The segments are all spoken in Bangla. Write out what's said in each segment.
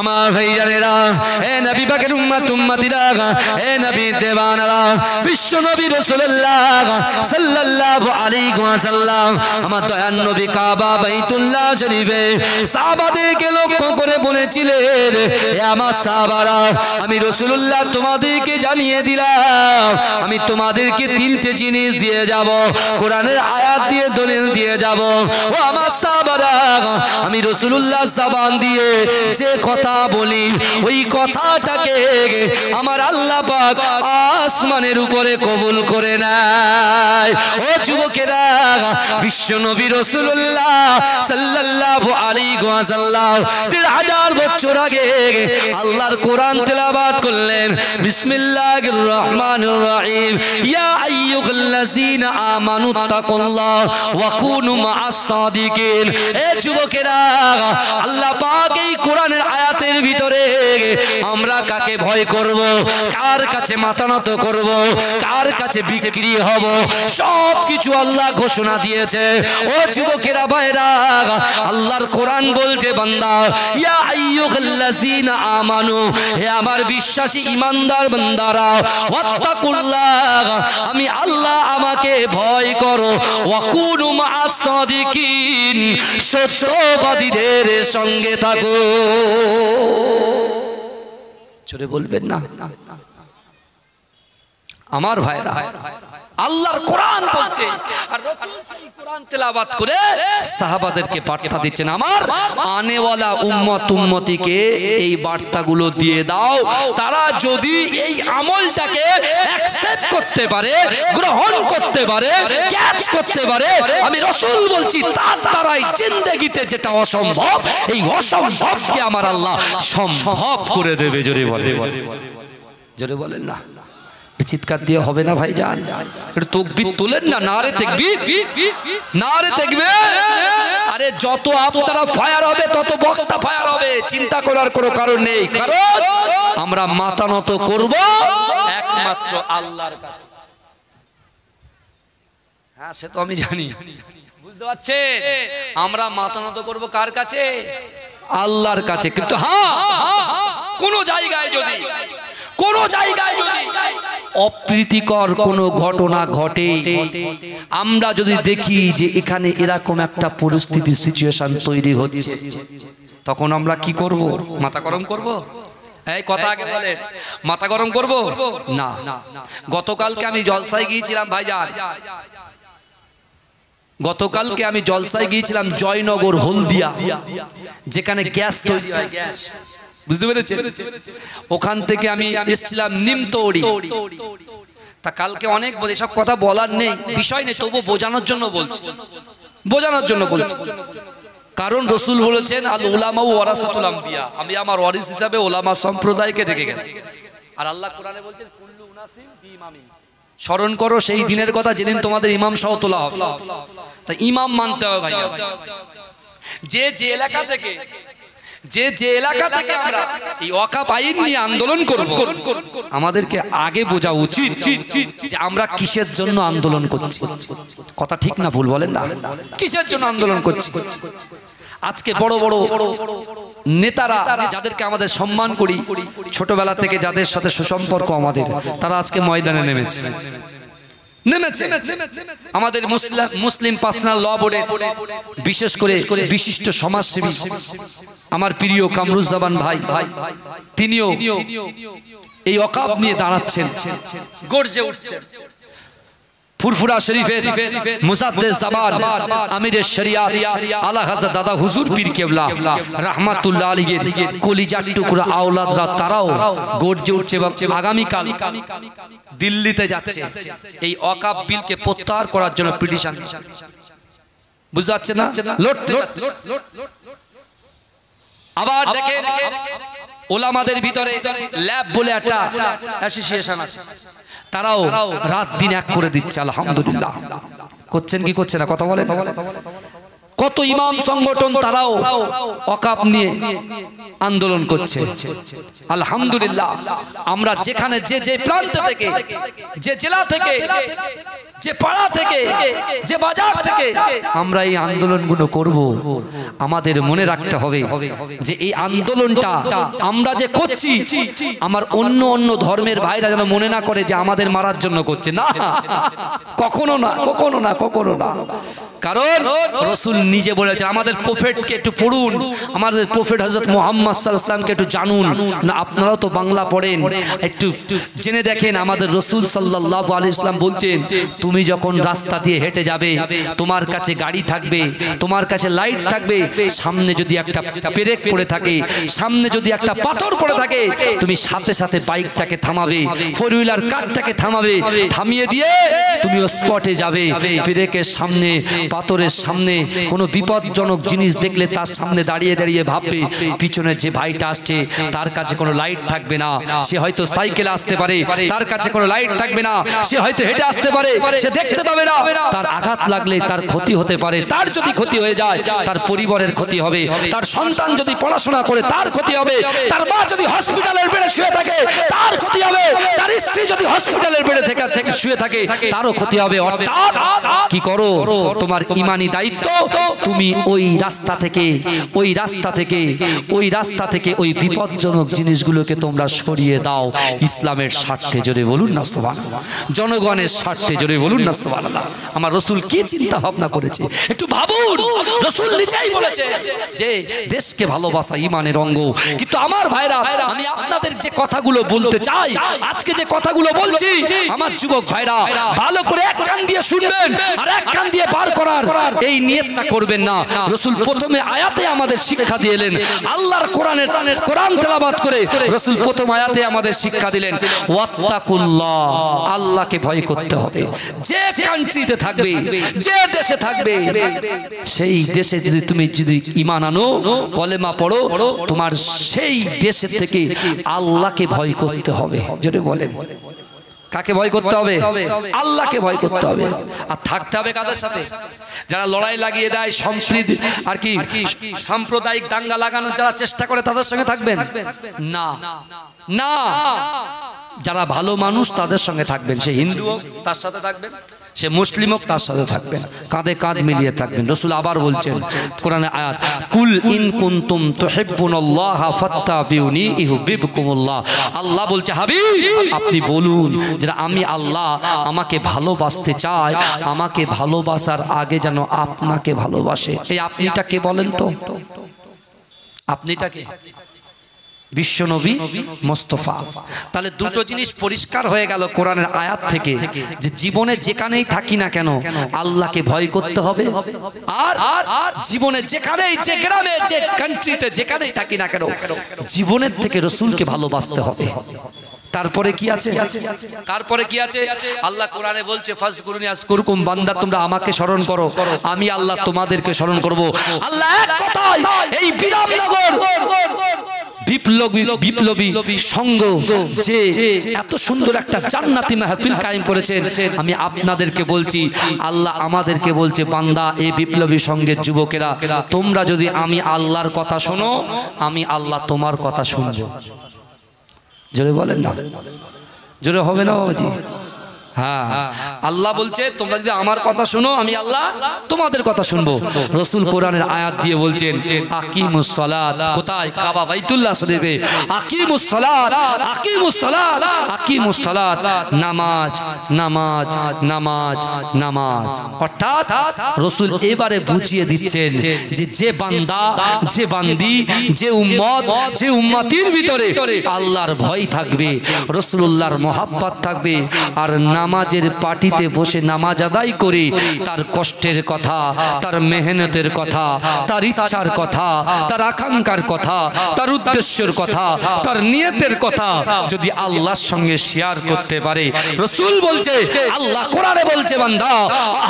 আমার ভাইজানেরা, হে নবী পাকের উম্মত উম্মতিরা, হে নবী দেওয়ানারা, বিশ্ব নবী রাসূলুল্লাহ সাল্লাল্লাহু আলাইহি ওয়াসাল্লাম আমার দয়ার নবী কাবা বাইতুল্লাহ শরীফে সাহাবাদেরকে লক্ষ্য করে বলেছিলেন, হে আমার সাহাবারা, আমি রাসূলুল্লাহ তোমাদেরকে জানিয়ে দিলাম, আমি তোমাদেরকে তিনটে জিনিস দিয়ে যাব, কোরআনের আয়াত দিয়ে দলিল দিয়ে যাব। ও আমার সাহাবারা, আমি রাসূলুল্লাহ জবান দিয়ে যে কথা বলি ওই কথাটাকে আমার আল্লাহ পাক আসমানের উপরে কবুল করে নেয়। ও যুবকেরা, বিশ্ব নবী রাসূলুল্লাহ সাল্লাল্লাহু আলাইহি ওয়াসাল্লাম 3000 বছর আগে আল্লাহর কোরআন তেলাওয়াত করলেন। বিসমিল্লাহির রহমানির রহিম, ইয়া আইয়ুহাল্লাযীনা আমানু তাকুল্লাহ ওয়া কুনু মা'আস সাদিকিন। এ যুবকেরা, আল্লাহ পাক এই কোরআনের আয়াতের ভিতরে আমরা কাকে ভয় করব, কার কাছে মাথা নত করব, কার কাছে বিক্রি হব, সব কিছু আল্লাহ ঘোষণা দিয়েছে। ও যুবকেরা ভাইরা, আল্লাহর কোরআন বলছে, বান্দা, ইয়া আইয়ুহাল্লাযীনা আমানু, হে আমার বিশ্বাসী ঈমানদার বান্দারা, ওয়াত্তাকুল্লাহ, আমি আল্লাহ আমাকে ভয় করো, ওয়া কুনু মা'আস সাদিকিন, সত্যবাদীদের সঙ্গে থাকো। জোরে বলবেন না আমার ভাইরা, আল্লাহর কোরআন বলছে আর রাসূল সেই কোরআন তেলাওয়াত করে সাহাবাদেরকে বার্তা দিচ্ছেন, আমার আনেওয়ালা উম্মত উম্মতিকে এই বার্তাগুলো দিয়ে দাও, তারা যদি এই আমলটাকে অ্যাকসেপ্ট করতে পারে, গ্রহণ করতে পারে, ক্যাচ করতে পারে, আমি রাসূল বলছি তার দ্বারাই জিন্দেগিতে যেটা অসম্ভব, এই অসম্ভবকে আমার আল্লাহ সম্ভব করে দেবে। জোরে বলে, জোরে বলেন না, চিৎকার দিয়ে হবে না ভাইজান, একটু তাকবীর তোলেন না, নারে তাকবীর, নারে তাকবীর। আরে যত আপনারা ফায়ার হবে তত বক্তা ফায়ার হবে, চিন্তা করার কোনো কারণ নেই, কারণ আমরা মাথা নত করব একমাত্র আল্লাহর কাছে। হ্যাঁ, সে তো আমি জানি, বুঝতে পারছেন, আমরা মাথা নত করব কার কাছে? আল্লাহর কাছে। কিন্তু হ্যাঁ, কোন জায়গায় যদি অপ্রীতিকর কোনো ঘটনা ঘটে, আমরা যদি দেখি যে এখানে এরকম একটা পরিস্থিতি, সিচুয়েশন তৈরি হচ্ছে, তখন আমরা কি করব? মাথা গরম করব? এই কথা আগে বলেন, মাথা গরম করব না। গতকালকে আমি জলসায় গিয়েছিলাম ভাইজান, গতকালকে আমি জলসায় গিয়েছিলাম জয়নগর হলদিয়া, যেখানে গ্যাস তৈরি হয়, গ্যাস, বুঝতে পেরেছেন? ওখান থেকে আমি এসেছিলাম নিমতৌড়ি। তা কালকে অনেক বলে, সব কথা বলার নেই, বিষয় নেই, তবু বোঝানোর জন্য বলছি, বোঝানোর জন্য বলছি। কারণ রাসূল বলেছেন, আল উলামা ওয়ারাসাতুল আম্বিয়া, আমি আমার ওয়ারিস হিসাবে ওলামা সম্প্রদায়কে রেখে গেলাম। আর আল্লাহ কোরআনে বলছেন, কুল্লু উনাসিন বিইমামিন, স্মরণ করো সেই দিনের কথা যেদিন তোমাদের ইমাম সহ তোলা হবে। তা ইমাম মানতে হবে ভাইয়া। যে এলাকা থেকে আমরা এই ওয়াকফ আইন নিয়ে আন্দোলন করব, আমাদেরকে আগে বোঝা উচিত যে আমরা কিসের জন্য আন্দোলন করছি। কথা ঠিক না ভুল বলেন না? কিসের জন্য আন্দোলন করছি? আজকে বড় বড় নেতারা, যাদেরকে আমাদের সম্মান করি, ছোটবেলা থেকে যাদের সাথে সুসম্পর্ক আমাদের, তারা আজকে ময়দানে নেমেছে। আমাদের মুসলিম পার্সোনাল ল বোর্ডের বিশেষ করে বিশিষ্ট সমাজসেবী আমার প্রিয় কামরুজ্জামান ভাই, তিনিও এই ওয়াকফ নিয়ে দাঁড়াচ্ছেন, গর্জে উঠছেন। ফুরফুরা শরীফের মুজাদ্দেদ জামান আমিরের শরিয়াত আলা হযরত দাদা হুজুর পীর কেবলা রাহমাতুল্লাহ আলাইহির কলিজার টুকরা আওলাদরা, তারাও গর্জে উঠছে এবং আগামী কাল দিল্লিতে যাচ্ছে এই ওয়াকফ বিলকে প্রত্যাহার করার জন্য পিটিশন। বুঝতে পারছেন না? লড়তে যাচ্ছে। আবার দেখেন, ওলামাদের ভিতরে ল্যাব বলে একটা অ্যাসোসিয়েশন আছে, তারাও রাত দিন এক করে দিচ্ছে। আলহামদুলিল্লাহ। করছেন কি করছে না? কথা বলেন। কত ইমাম সংগঠন, তারাও ওয়াকফ নিয়ে আন্দোলন করছে। আলহামদুলিল্লাহ। আমরা যেখানে যে প্রান্ত থেকে, যে জেলা থেকে যে পাড়া থেকে, যে বাজার থেকে আমরা এই আন্দোলনগুলো করব, আমাদের মনে রাখতে হবে যে এই আন্দোলনটা আমরা যে করছি, আমার অন্য অন্য ধর্মের ভাইরা যেন মনে না করে যে আমাদের মারার জন্য করছে। না, কখনো না, কখনো না, কখনো না। কারণ রাসূল নিজে বলেছে, আমাদের প্রফেটকে একটু পড়ুন, আমাদের প্রফেট হযরত মুহাম্মদ সাল্লাল্লাহু আলাইহি ওয়াসাল্লামকে একটু জানুন না। আপনারাও তো বাংলা পড়েন, একটু জেনে দেখেন। আমাদের রাসূল সাল্লাল্লাহু আলাইহি ওয়াসাল্লাম বলছেন, তুমি যখন রাস্তা দিয়ে হেঁটে যাবে, তোমার কাছে গাড়ি থাকবে, তোমার কাছে লাইট থাকবে, সামনে যদি একটা পেরেক পড়ে থাকে, সামনে যদি একটা পাথর পড়ে থাকে, তুমি সাথে সাথে বাইকটাকে থামাবে, ফোর হুইলার কারটাকে থামাবে, থামিয়ে দিয়ে তুমি স্পটে যাবে। পেরেকের সামনে, পাথরের সামনে কোনো বিপজ্জনক জিনিস দেখলে তার সামনে দাঁড়িয়ে দাঁড়িয়ে ভাববে পিছনে যে ভাইটা আসছে তার কাছে কোনো লাইট থাকবে না, সে হয়তো সাইকেলে আসতে পারে, তার কাছে কোনো লাইট থাকবে না, সে হয়তো হেঁটে আসতে পারে, সে দেখতে পাবে না, তার আঘাত লাগলে তার ক্ষতি হতে পারে, তার যদি ক্ষতি হয়ে যায় তার পরিবারের ক্ষতি হবে, তার সন্তান যদি পড়াশোনা করে তার ক্ষতি হবে, তার মা যদি হসপিটালের বেডে শুয়ে থাকে তার ক্ষতি হবে, তার স্ত্রী যদি হসপিটালের বেডে থেকে শুয়ে থাকে তারও ক্ষতি হবে। অর্থাৎ কি করো, তোমার ইমানি দায়িত্ব, তুমি ওই রাস্তা থেকে ওই বিপজ্জনক জিনিসগুলোকে তোমরা সরিয়ে দাও ইসলামের স্বার্থে। জোরে বলুন না সুবহানাল্লাহ। জনগণের স্বার্থে জোরে বলুন না সুবহানাল্লাহ। আমার রাসূল কি চিন্তা ভাবনা করেছে একটু ভাবুন। রাসূল নিজেই বলেছে যে দেশকে ভালোবাসা ঈমানের অঙ্গ। কিন্তু আমার ভাইরা, আমি আপনাদের যে কথাগুলো বলতে চাই, আজকে যে কথাগুলো বলছি, আমার যুবক ভাইরা ভালো করে এক কান দিয়ে শুনবেন আর এক কান দিয়ে বার করার এই নিয়তটা করবেন না। রাসূল প্রথমে আয়াতে আমাদের শিক্ষা দিলেন, আল্লাহর কোরআন তেলাওয়াত করে রাসূল প্রথম আয়াতে আমাদের শিক্ষা দিলেন, ওয়াত্তাকুল্লাহ, আল্লাহকে ভয় করতে হবে। যে কান্ট্রিতে থাকবে, যে দেশে থাকবে, সেই দেশে তুমি যদি ঈমান আনো, কলেমা পড়ো, তোমার সেই দেশে থেকে আল্লাহকে ভয় করতে হবে। জোরে বলেন, কাকে ভয় করতে হবে? আল্লাহকে ভয় করতে হবে। আর থাকতে হবে কাদের সাথে? যারা লড়াই লাগিয়ে দেয়, সম্প্রীতি আর কি সাম্প্রদায়িক দাঙ্গা লাগানোর যারা চেষ্টা করে তাদের সঙ্গে থাকবেন না, না। যারা ভালো মানুষ তাদের সঙ্গে থাকবেন, সে হিন্দু হোক তার সাথে থাকবেন, সে মুসলিম হোক তার সাথে থাকবেন, কাঁধে কাঁধ মিলিয়ে থাকবেন। রাসূল আবার বলছেন কোরআনে আয়াত, কুল ইন কুনতুম তুহিব্বুনাল্লাহা ফাত্তাবিউনি ইউহিব্বুকুমুল্লাহ। আল্লাহ বলছে, হাবিব আপনি বলুন যে আমি আল্লাহ আমাকে ভালোবাসতে চাই, আমাকে ভালোবাসার আগে যেন আপনাকে ভালোবাসে। এই আপনিটা কে বলেন তো? আপনিটা কে? বিশ্বনবী মুস্তাফা। তাহলে দুটো জিনিস পরিষ্কার হয়ে গেল কোরআনের আয়াত থেকে, যে জীবনে যেখানেই থাকি না কেন আল্লাহকে ভয় করতে হবে, আর জীবনে যেখানেই, যে গ্রামে, যে কান্ট্রিতে যেখানেই থাকি না কেন জীবনের থেকে রাসূলকে ভালোবাসতে হবে। তারপরে কি আছে? তারপরে কি আছে? আল্লাহ কোরআনে বলছে, ফাজকুরুনি আযকুরকুম, বান্দা তোমরা আমাকে স্মরণ করো, আমি আল্লাহ তোমাদেরকে স্মরণ করব। আল্লাহ এক কথায় এই বিরামনগর বিপ্লবী সংঘ যে এত সুন্দর একটা জান্নাতি মাহফিল কায়েম করেছেন, আমি আপনাদেরকে বলছি, আল্লাহ আমাদেরকে বলছে, বান্দা এই বিপ্লবী সংঘের যুবকেরা, তোমরা যদি আমি আল্লাহর কথা শোনো, আমি আল্লাহ তোমার কথা শুনবো। জোরে বলেন না, জোরে হবে না বাবাজি? হ্যাঁ, আল্লাহ বলছে তোমরা যদি আমার কথা শোনো, আমি আল্লাহ তোমাদের কথা শুনবো। রাসূল কোরআনের আয়াত দিয়ে বলছেন, আকিমুস সালাত। কোথায়? কাবা বাইতুল্লাহ শরীফে। আকিমুস সালাত, আকিমুস সালাত, আকিমুস সালাত। নামাজ, নামাজ, নামাজ, নামাজ। অর্থাৎ রাসূল এবারে বুঝিয়ে দিচ্ছেন যে যে বান্দা, যে বান্দি, যে উম্মত, যে উম্মতির ভিতরে আল্লাহর ভয় থাকবে, রাসূলুল্লাহর মহব্বত থাকবে, আর নামাজের পাটিতে বসে নামাজ আদায় করে তার কষ্টের কথা, তার মেহনতের কথা, তার ইচ্ছার কথা, তার আকাঙ্ক্ষার কথা, তার উদ্দেশ্যের কথা, তার নিয়তের কথা যদি আল্লাহর সঙ্গে শেয়ার করতে পারে, রাসূল বলছে, আল্লাহ কোরআনে বলছে, বান্দা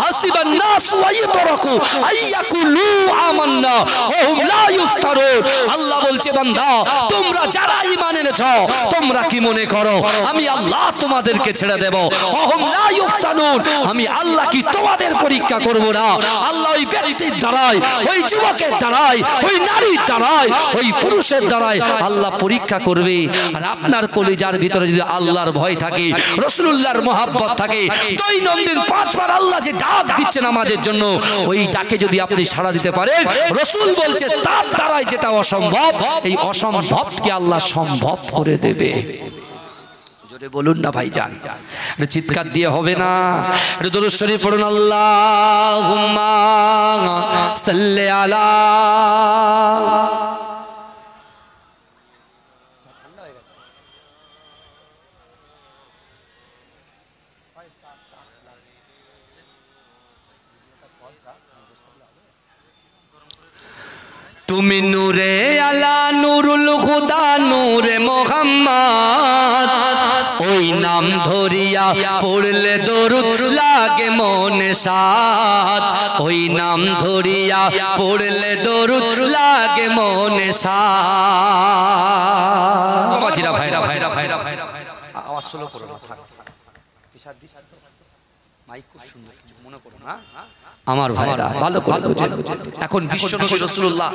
হাসিবান নাস ওয়া ইতরাকু আইয়াকুলু আমান্না ওয়া হুম লা ইফতারুন। আল্লাহ বলছে, বান্দা তোমরা যারা ঈমান এনেছো, তোমরা কি মনে করো আমি আল্লাহ তোমাদেরকে ছেড়ে দেব? ওয়াহুম লা ইফতানুন, আমি আল্লাহ কি তোমাদের পরীক্ষা করব না? আল্লাহ ওই ব্যক্তির দ্বারাই, ওই যুবকের দ্বারাই, ওই নারীর দ্বারাই, ওই পুরুষের দ্বারাই আল্লাহ পরীক্ষা করবে। আর আপনার কলিজার ভিতরে যদি আল্লাহর ভয় থাকে, রাসূলুল্লাহর মহব্বত থাকে, দৈনন্দিন 5 বার আল্লাহ যে ডাক দিচ্ছে নামাজের জন্য, ওই ডাকে যদি আপনি সাড়া দিতে পারেন, রাসূল বলছে তার দ্বারাই যেটা অসম্ভব, এই অসম্ভবকে আল্লাহ সম্ভব করে দেবে। জোরে বলুন না ভাইজান, চিৎকার দিয়ে হবে না। দরুদ শরীফ পড়ুন, আল্লাহুম্মা সাল্লি আলা। তুমি নূরে আলা নুরুল খুদা নূরে মোহাম্মদ, ওই নাম ধরিয়া পড়লে দরুদ লাগে মনে সাদ, ওই নাম ধরিয়া পড়লে দরুদ লাগে মনে সাদ। বাবাজিরা ভাইরা ভাইরা ভাইরা ভাইরা আওয়াজ স্লো করো না, থাক পিছার দিচ্ছি তো, মাইক খুব সুন্দর, কিছু মনে করো না আমার ভাইরা, ভালো করে বুঝেন। এখন বিশ্বনবী রাসূলুল্লাহ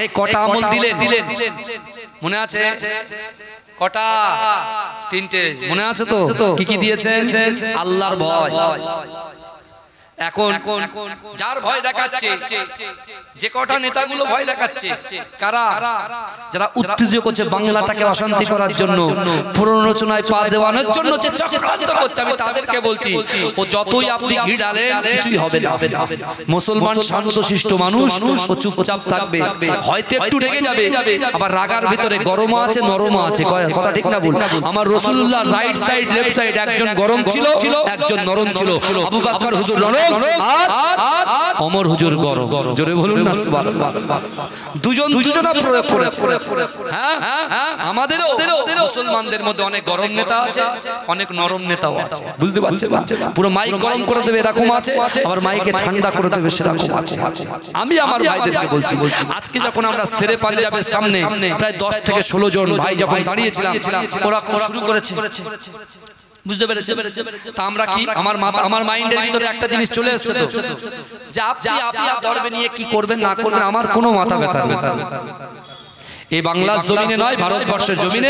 এই কটা আমল দিলেন, মনে আছে? কটা? 3টে, মনে আছে তো? কি কি দিয়েছেন? আল্লাহর ভয়। এখন যার ভয় দেখাচ্ছে, যে কটা নেতাগুলো ভয় দেখাচ্ছে, কারা? যারা উত্তেজিত করছে বাংলাটাকে অশান্তি করার জন্য, প্ররোচনায় পা দেওয়ানোর জন্য যে চক্রান্ত করছে, আমি তাদেরকে বলছি, ও যতই আপনি ঘি ডালেন কিছুই হবে না। মুসলমান শান্তশিষ্ট মানুষ, ও চুপচাপ থাকবে, হয়তো একটু রেগে যাবে, আবার রাগার ভিতরে গরমও আছে নরমও আছে, কথা ঠিক না ভুল? আমার রাসূলুল্লাহ রাইট সাইড লেফট সাইড, একজন গরম ছিল, একজন নরম ছিল। আবু বকর হুজুর নরম আর ওমর হুজুর গরম। জোরে বলুন না সুবহানাল্লাহ। দুজন দুজনা প্রয়োগ করেছে। হ্যাঁ, আমাদেরও মুসলমানদের মধ্যে অনেক গরম নেতা আছে, অনেক নরম নেতাও আছে, বুঝতে পারছেন? পুরো মাইক গরম করে দেবে এরকম আছে, আবার মাইকে ঠান্ডা করে দেবে সেরকম আছে। আমি আমার ভাইদেরকে বলছি, আজকে যখন আমরা শেরে পাঞ্জাবের সামনে প্রায় 10 থেকে 16 জন ভাই যখন দাঁড়িয়েছিলাম, ওরা শুরু করেছে, বুঝতে পেরেছে? তা আমরা কি, আমার মাইন্ডের ভিতরে একটা জিনিস চলে এসেছে তো, যে আপনি আপনার ধর্মে নিয়ে কি করবেন না করবেন আমার কোনো মাথা ব্যথা নেই। এই বাংলার জমিনে নয়, ভারতবর্ষের জমিনে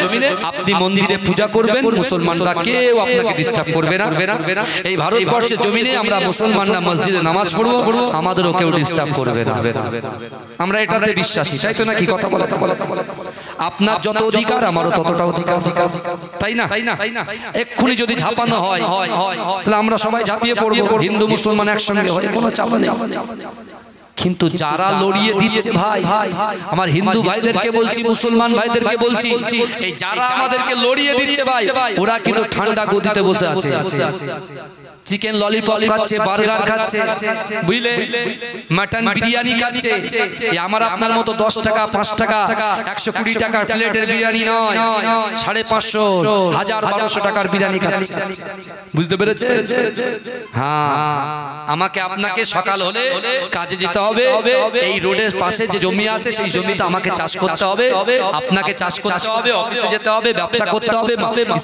আপনি মন্দিরে পূজা করবেন, মুসলমানরা কেউ আপনাকে ডিস্টার্ব করবে না। এই ভারতবর্ষের জমিনে আমরা মুসলমানরা মসজিদে নামাজ পড়বো, আমাদেরও কেউ ডিস্টার্ব করবে না। আমরা এটাতে বিশ্বাসী, তাই তো নাকি? কথা বলা, আপনার যত অধিকার আমারও ততটা অধিকার, তাই না? এক্ষুনি যদি ঝাঁপানো হয় তাহলে আমরা সবাই ঝাঁপিয়ে পড়বো, হিন্দু মুসলমান একসঙ্গে হয়, কোনো চাপ নেই। কিন্তু যারা লড়িয়ে দিচ্ছে ভাই, আমার হিন্দু ভাইদেরকে বলছি, মুসলমান ভাইদেরকে বলছি, এই যারা আমাদেরকে লড়িয়ে দিচ্ছে ভাই, ওরা কিন্তু ঠান্ডা গদিতে বসে আছে, চিকেন ললিপপ খাচ্ছে, বার্গার খাচ্ছে, বুঝলে, মাটন বিরিয়ানি খাচ্ছে। আমার আপনার মতো 10 টাকা 5 টাকা 120 টাকার প্লেটের বিরিয়ানি নয়, 550 1000 1200 টাকার বিরিয়ানি খাচ্ছে, বুঝতে পেরেছে? হ্যাঁ, আমাকে আপনাকে সকাল হলে কাজে যেতে হবে, এই রোডের পাশে যে জমি আছে সেই জমিতে আমাকে চাষ করতে হবে, আপনাকে চাষ করতে হবে, অফিসে যেতে হবে, ব্যবসা করতে হবে,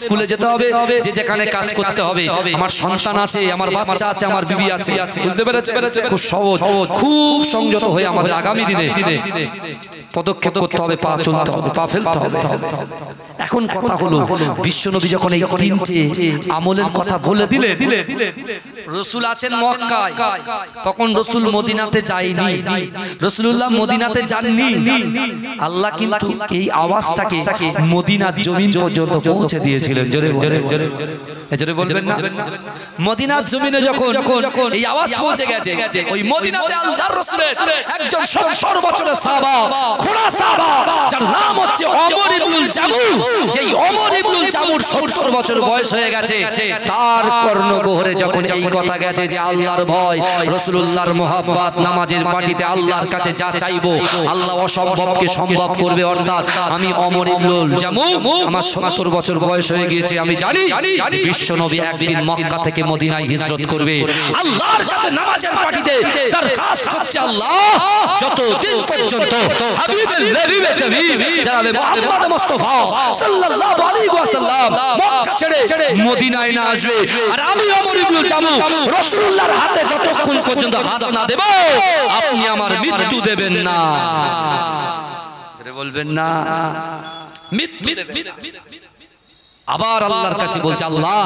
স্কুলে যেতে হবে, যে যেখানে কাজ করতে হবে। আমার সন্তান আছে, আমার বাচ্চা আছে, আমার বিবি আছে, বুঝতে পেরেছে? খুব সহজ, খুব সংযত হয়ে আমাদের আগামী দিনে পদক্ষেপ করতে হবে, পা চলতে হবে, পা ফেলতে হবে। এখন কথা হলো, বিশ্বনবী যখন এই 3টে আমলের কথা বলে দিলেন, রাসূল আছেন মক্কায়, তখন রাসূল মদিনাতে যায়নি, রাসূলুল্লাহ মদিনাতে যাননি। আল্লাহ কিন্তু এই আওয়াজটাকে মদিনার জমিন পর্যন্ত পৌঁছে দিয়েছিলেন। জোরে জোরে বলবেন না? মদিনার জমিনে যখন এই আওয়াজ পৌঁছে গেছে, ওই মদিনাতে আল্লাহর রাসূলের একজন 70 বছরের সাহাবা, খোড়া সাহাবা, যার নাম হচ্ছে ওমর ইবনুল জামু। এই ওমর ইবনুল জামুর 70 বছর বয়স হয়ে গেছে, তার কর্ণগহরে যখন এই কথা গেছে যে আল্লাহর ভয়, রাসূলুল্লাহর মহব্বত, নামাজের পাটিতে আল্লাহর কাছে যা চাইবো আল্লাহ অসম্ভবকে সম্ভব করবে। অর্থাৎ আমি ওমর ইবনুল জামু, আমার 70 বছর বয়স হয়ে গিয়েছে, আমি জানি বিশ্বনবী একদিন মক্কা থেকে মদিনায় হিজরত করবে। আল্লাহর কাছে নামাজের পাটিতে দরখাস্ত করছে, আল্লাহ যতদিন পর্যন্ত হাবিবের নবী জনাবে মুহাম্মদ মুস্তাফা মুস্তাফা সাল্লাল্লাহু আলাইহি ওয়াসাল্লাম মক্কা ছেড়ে মদিনায় না আসবে আর আমি ওমর ইবনে জামু রাসূলুল্লাহর হাতে যতক্ষণ পর্যন্ত হাত না দেব আপনি আমার মৃত্যু দেবেন না। জোরে বলবেন না, মৃত্যু দেবেন না। আবার আল্লাহর কাছে বলছে, আল্লাহ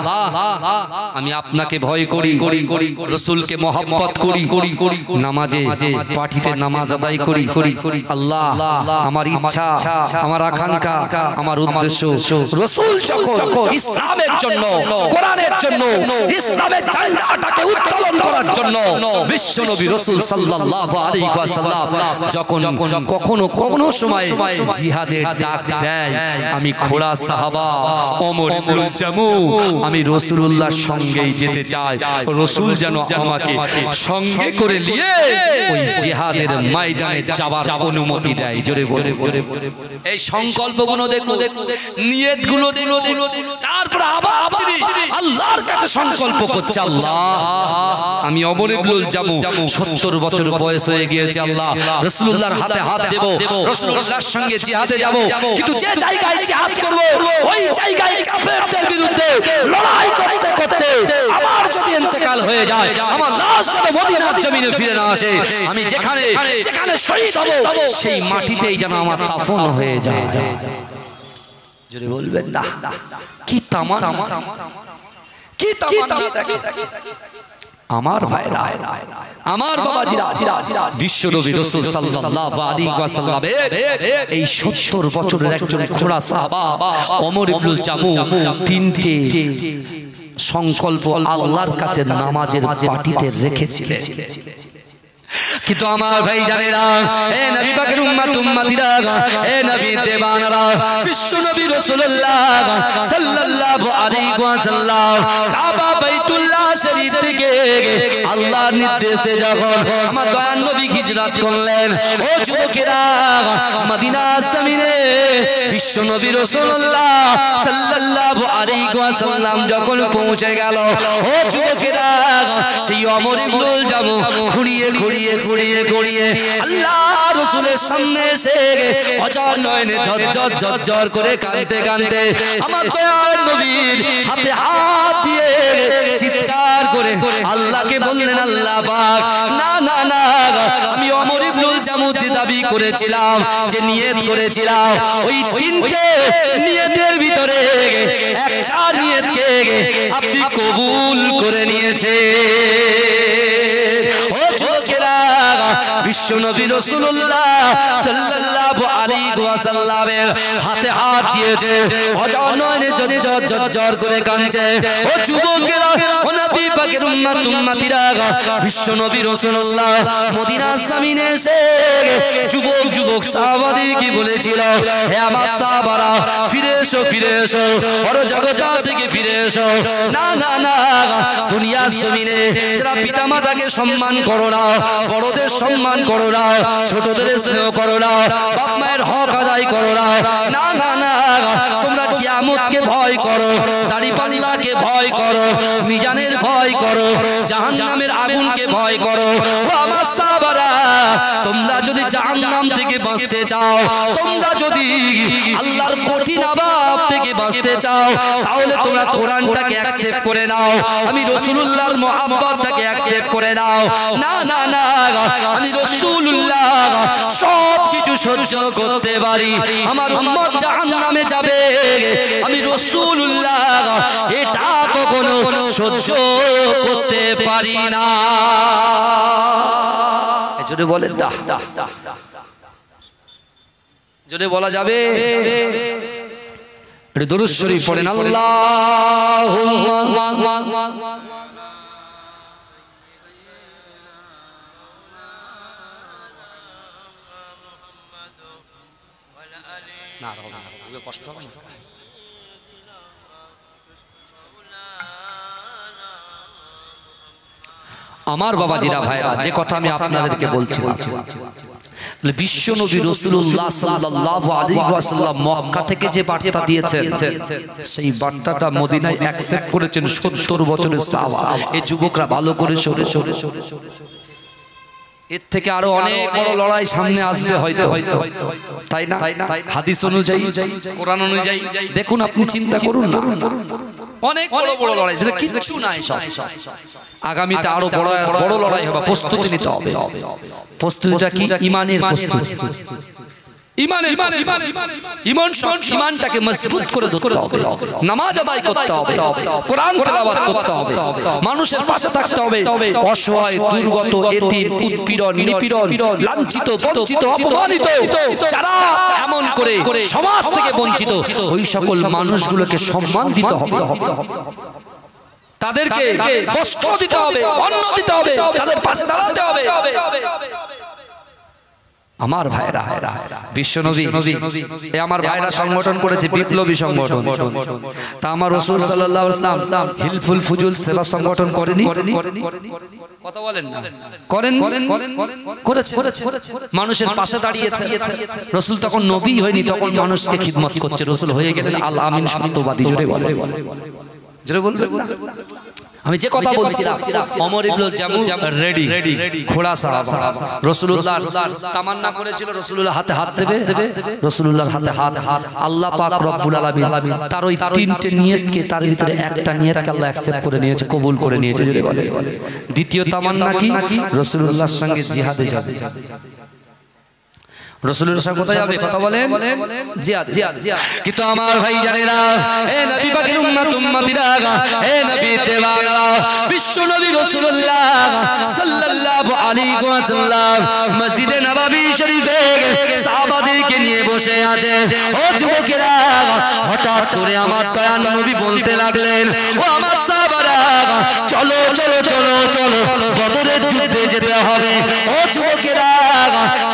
আমি আপনাকে ভয় করি, রাসূলকে মহব্বত করি, নামাজে পাঠিতে নামাজ আদায় করি। আল্লাহ আমার ইচ্ছা, আমার আকাঙ্ক্ষা, আমার উদ্দেশ্য রাসূল যখন ইসলামের জন্য, কোরআনের জন্য, ইসলামের ঝান্ডাটাকে উত্তোলন করার জন্য বিশ্বনবী রাসূল সাল্লাল্লাহু আলাইহি ওয়াসাল্লাম যখন কখনো সময় জিহাদের ডাক দেয়, আমি খোড়া সাহাবা ওমর ইবনুল জামু আমি রাসূলুল্লাহর সঙ্গেই যেতে চাই, রাসূল যেন আমাকে সঙ্গে করে নিয়ে ওই জিহাদের ময়দানে যাবার অনুমতি দেয়। জোরে বলে এই সংকল্পগুলো দেখুন, নিয়তগুলো দেখুন, তারপর আবার তিনি আল্লাহর কাছে সংকল্প করছে, আল্লাহ আমি ওমর ইবনুল জামু 70 বছর বয়স হয়ে গিয়েছে, আল্লাহ রাসূলুল্লাহর হাতে হাত দেব, রাসূলুল্লাহর সঙ্গে জিহাদে যাব, কিন্তু যে জায়গায় জিহাদ করব ওই জায়গায় কাফেরদের বিরুদ্ধে লড়াই করতে করতে আমার যদি ইন্তেকাল হয়ে যায়, আমার লাশ যেন মদিনার জমিনে ফিরে না আসে, আমি যেখানে শহীদ হব সেই মাটিতেই যেন আমার দাফন হয়ে যায়। জোরে বলবেন না, কি তামান্না, কি তামান্না দেখে আমার ভাইরা, আমার বাবাজিরা, বিশ্বনবী রাসূল সাল্লাল্লাহু আলাইহি ওয়াসাল্লামের এই 70 বছরের একজন খোড়া সাহাবা ওমর ইবনুল জামু তিনটে সংকল্প আল্লাহর কাছে নামাজের পাটিতে রেখেছিলেন। কিন্তু আমার ভাই জানেরা, এ নবী পাকের উম্মতিরা, এ নবী দেবানারা, বিশ্বনবী রাসূলুল্লাহ সাল্লাল্লাহু আলাইহি ওয়াসাল্লাম কাবা বাইতুল্লাহ শরীফ থেকে আল্লাহর নির্দেশে যখন আমার দয়ার নবী হিজরত করলেন, ও যুবকেরা মদিনার জমিনে বিশ্বনবী রাসূলুল্লাহ সাল্লাল্লাহু আলাইহি ওয়াসাল্লাম যখন পৌঁছে গেল, ও যুবকেরা সেই ওমর ইবনুল জামু ঘুরিয়ে আল্লাহ রাসূলের সামনে এসে অজর নয়নে ঝরঝর করে কাঁদতে আমার দয়ার নবীর হাতে হাত দিয়ে চিৎকার করে আল্লাহকে বললেন, আল্লাহ পাক না না না, আমি ওমর ইবনুল জামু দাবি করেছিলাম, যে নিয়ত করেছিলাম, ওই তিনটে নিয়তের ভিতরে একটা নিয়তকে আপনি কবুল করে নিয়েছেন। ও যুবকেরা, বিশ্বনবী রাসূলুল্লাহ সাল্লাল্লাহু আলাইহি ওয়াসাল্লামের হাতে হাত দিয়েছে, অজর নয়নে ঝরঝর করে কাঁদছে। ও যুবকেরা, ও নবী পাকের উম্মতিরা, বিশ্বনবী রাসূলুল্লাহ মদিনার জমিনে এসে যুবক সাহাবাদের কি বলেছিল, হে আমার সাহাবারা ফিরে এসো, বড় জগৎ থেকে ফিরে এসো। না না না, দুনিয়ার জমিনে যারা পিতামাতাকে সম্মান করো না, বড়দের সম্মান করো না, ছোটদের স্নেহ করো না, বাপ মায়ের হক আদায় করো না, না না না, তোমরা কিয়ামতকে ভয় করো, দাড়িপাল্লাকে ভয় করো, মিজানের ভয় করো, জাহান্নামের আগুনকে ভয় করো। ও আমার সাহাবারা, তোমরা যদি জাহান্নাম থেকে বাঁচতে চাও, তোমরা যদি আল্লাহর কঠিন আযাব থেকে বাঁচতে চাও, তাহলে তোমরা কোরআনটাকে অ্যাকসেপ্ট করে নাও, আমি রাসূলুল্লাহর মহব্বতটাকে অ্যাকসেপ্ট করে নাও। না না না, আমি রাসূলুল্লাহ সব কিছু সহ্য করতে পারি, আমার উম্মত জাহান্নামে যাবে, আমি রাসূলুল্লাহ এটা কখনো সহ্য করতে পারি না। জোরে বলেন না, জোরে বলা যাবে? দুরূদ শরীফ পড়েন, আল্লাহুম্মা না কষ্ট হবে না। আমার বাবাজিরা, ভাইরা, যে কথা আমি আপনাদেরকে বলছিলাম, বিশ্বনবী রাসূলুল্লাহ সাল্লাল্লাহু আলাইহি ওয়াসাল্লাম মক্কা থেকে যে বার্তা দিয়েছেন, সেই বার্তাটা মদিনায় অ্যাকসেপ্ট করেছেন 70 বছরের সাহাবা। এই যুবকরা ভালো করে শুনে, এর থেকে আরো অনেক বড় লড়াই সামনে আসবে হয়তো, তাই না? হাদিস অনুযায়ী, কোরআন অনুযায়ী দেখুন, আপনি চিন্তা করুন না, অনেক বড় বড় লড়াই, কিচ্ছু নাই সব। আগামীতে আরো বড় বড় লড়াই হবে, প্রস্তুতি নিতে হবে। প্রস্তুতিটা কি? ঈমানের প্রস্তুতি। ঈমানটাকে মজবুত করে ধরতে হবে, নামাজ আদায় করতে হবে, কোরআন তেলাওয়াত করতে হবে, মানুষের পাশে থাকতে হবে। অসহায়, দুর্গত, এতিম, উৎপীড়ন, নিপীড়ন, লাঞ্ছিত, বঞ্চিত, অপমানিত যারা এমন করে সমাজ থেকে বঞ্চিত, ওই সকল মানুষগুলোকে সম্মান দিতে হবে, তাদেরকে বস্ত্র দিতে হবে, অন্ন দিতে হবে, তাদের পাশে দাঁড়াতে হবে। আমার ভাইরা, বিশ্বনবী আমার ভাইরা সংগঠন করেছে, বিপ্লবী সংগঠন। তা আমার রাসূল সাল্লাল্লাহু আলাইহি ওয়াসাল্লাম হিলফুল ফুজুল সেবা সংগঠন করেনি? কথা বলেন না, করেন? করেছে, মানুষের পাশে দাঁড়িয়েছে। রাসূল তখন নবী হয়নি, তখন মানুষকে খিদমত করছে। রাসূল হয়ে গেলেন আল আমিন সত্যবাদী। জোরে বলে, জোরে বলবেন না? আমি যে কথা বলছিলাম, ওমর ইবনুল জামু রেডি, ঘোড়া সাহাবা। রাসূলুল্লাহ তামান্না করেছিল রাসূলুল্লাহ হাতে হাত দেবে, রাসূলুল্লাহর হাতে হাত। আল্লাহ পাক রব্বুল আলামিন তার ওই তিনটে নিয়তকে, তার ভিতরে একটা নিয়তকে আল্লাহ অ্যাকসেপ্ট করে নিয়েছে, কবুল করে নিয়েছে। দ্বিতীয় তামান্না কি? রাসূলুল্লাহর সঙ্গে জিহাদে যাবে। রাসূলের সঙ্গে কোথায় যাবে? কথা বলেন, জিহাদ। কিন্তু আমার ভাই জানেরা, হে নবী পাকের উম্মত উম্মতিরা, হে নবী দেওয়ানা, বিশ্ব নবী রাসূলুল্লাহ সাল্লাল্লাহু আলাইহি ওয়াসাল্লাম মসজিদে নববী শরীফে সাহাবাদেরকে নিয়ে বসে আছে। ও যুবকেরা, হঠাৎ করে আমার দয়ার নবী বলতে লাগলেন, ও আমার সাহাবারা, চলো চলো চলো চলো, বদরের যুদ্ধে যেতে হবে। ও যুবকেরা,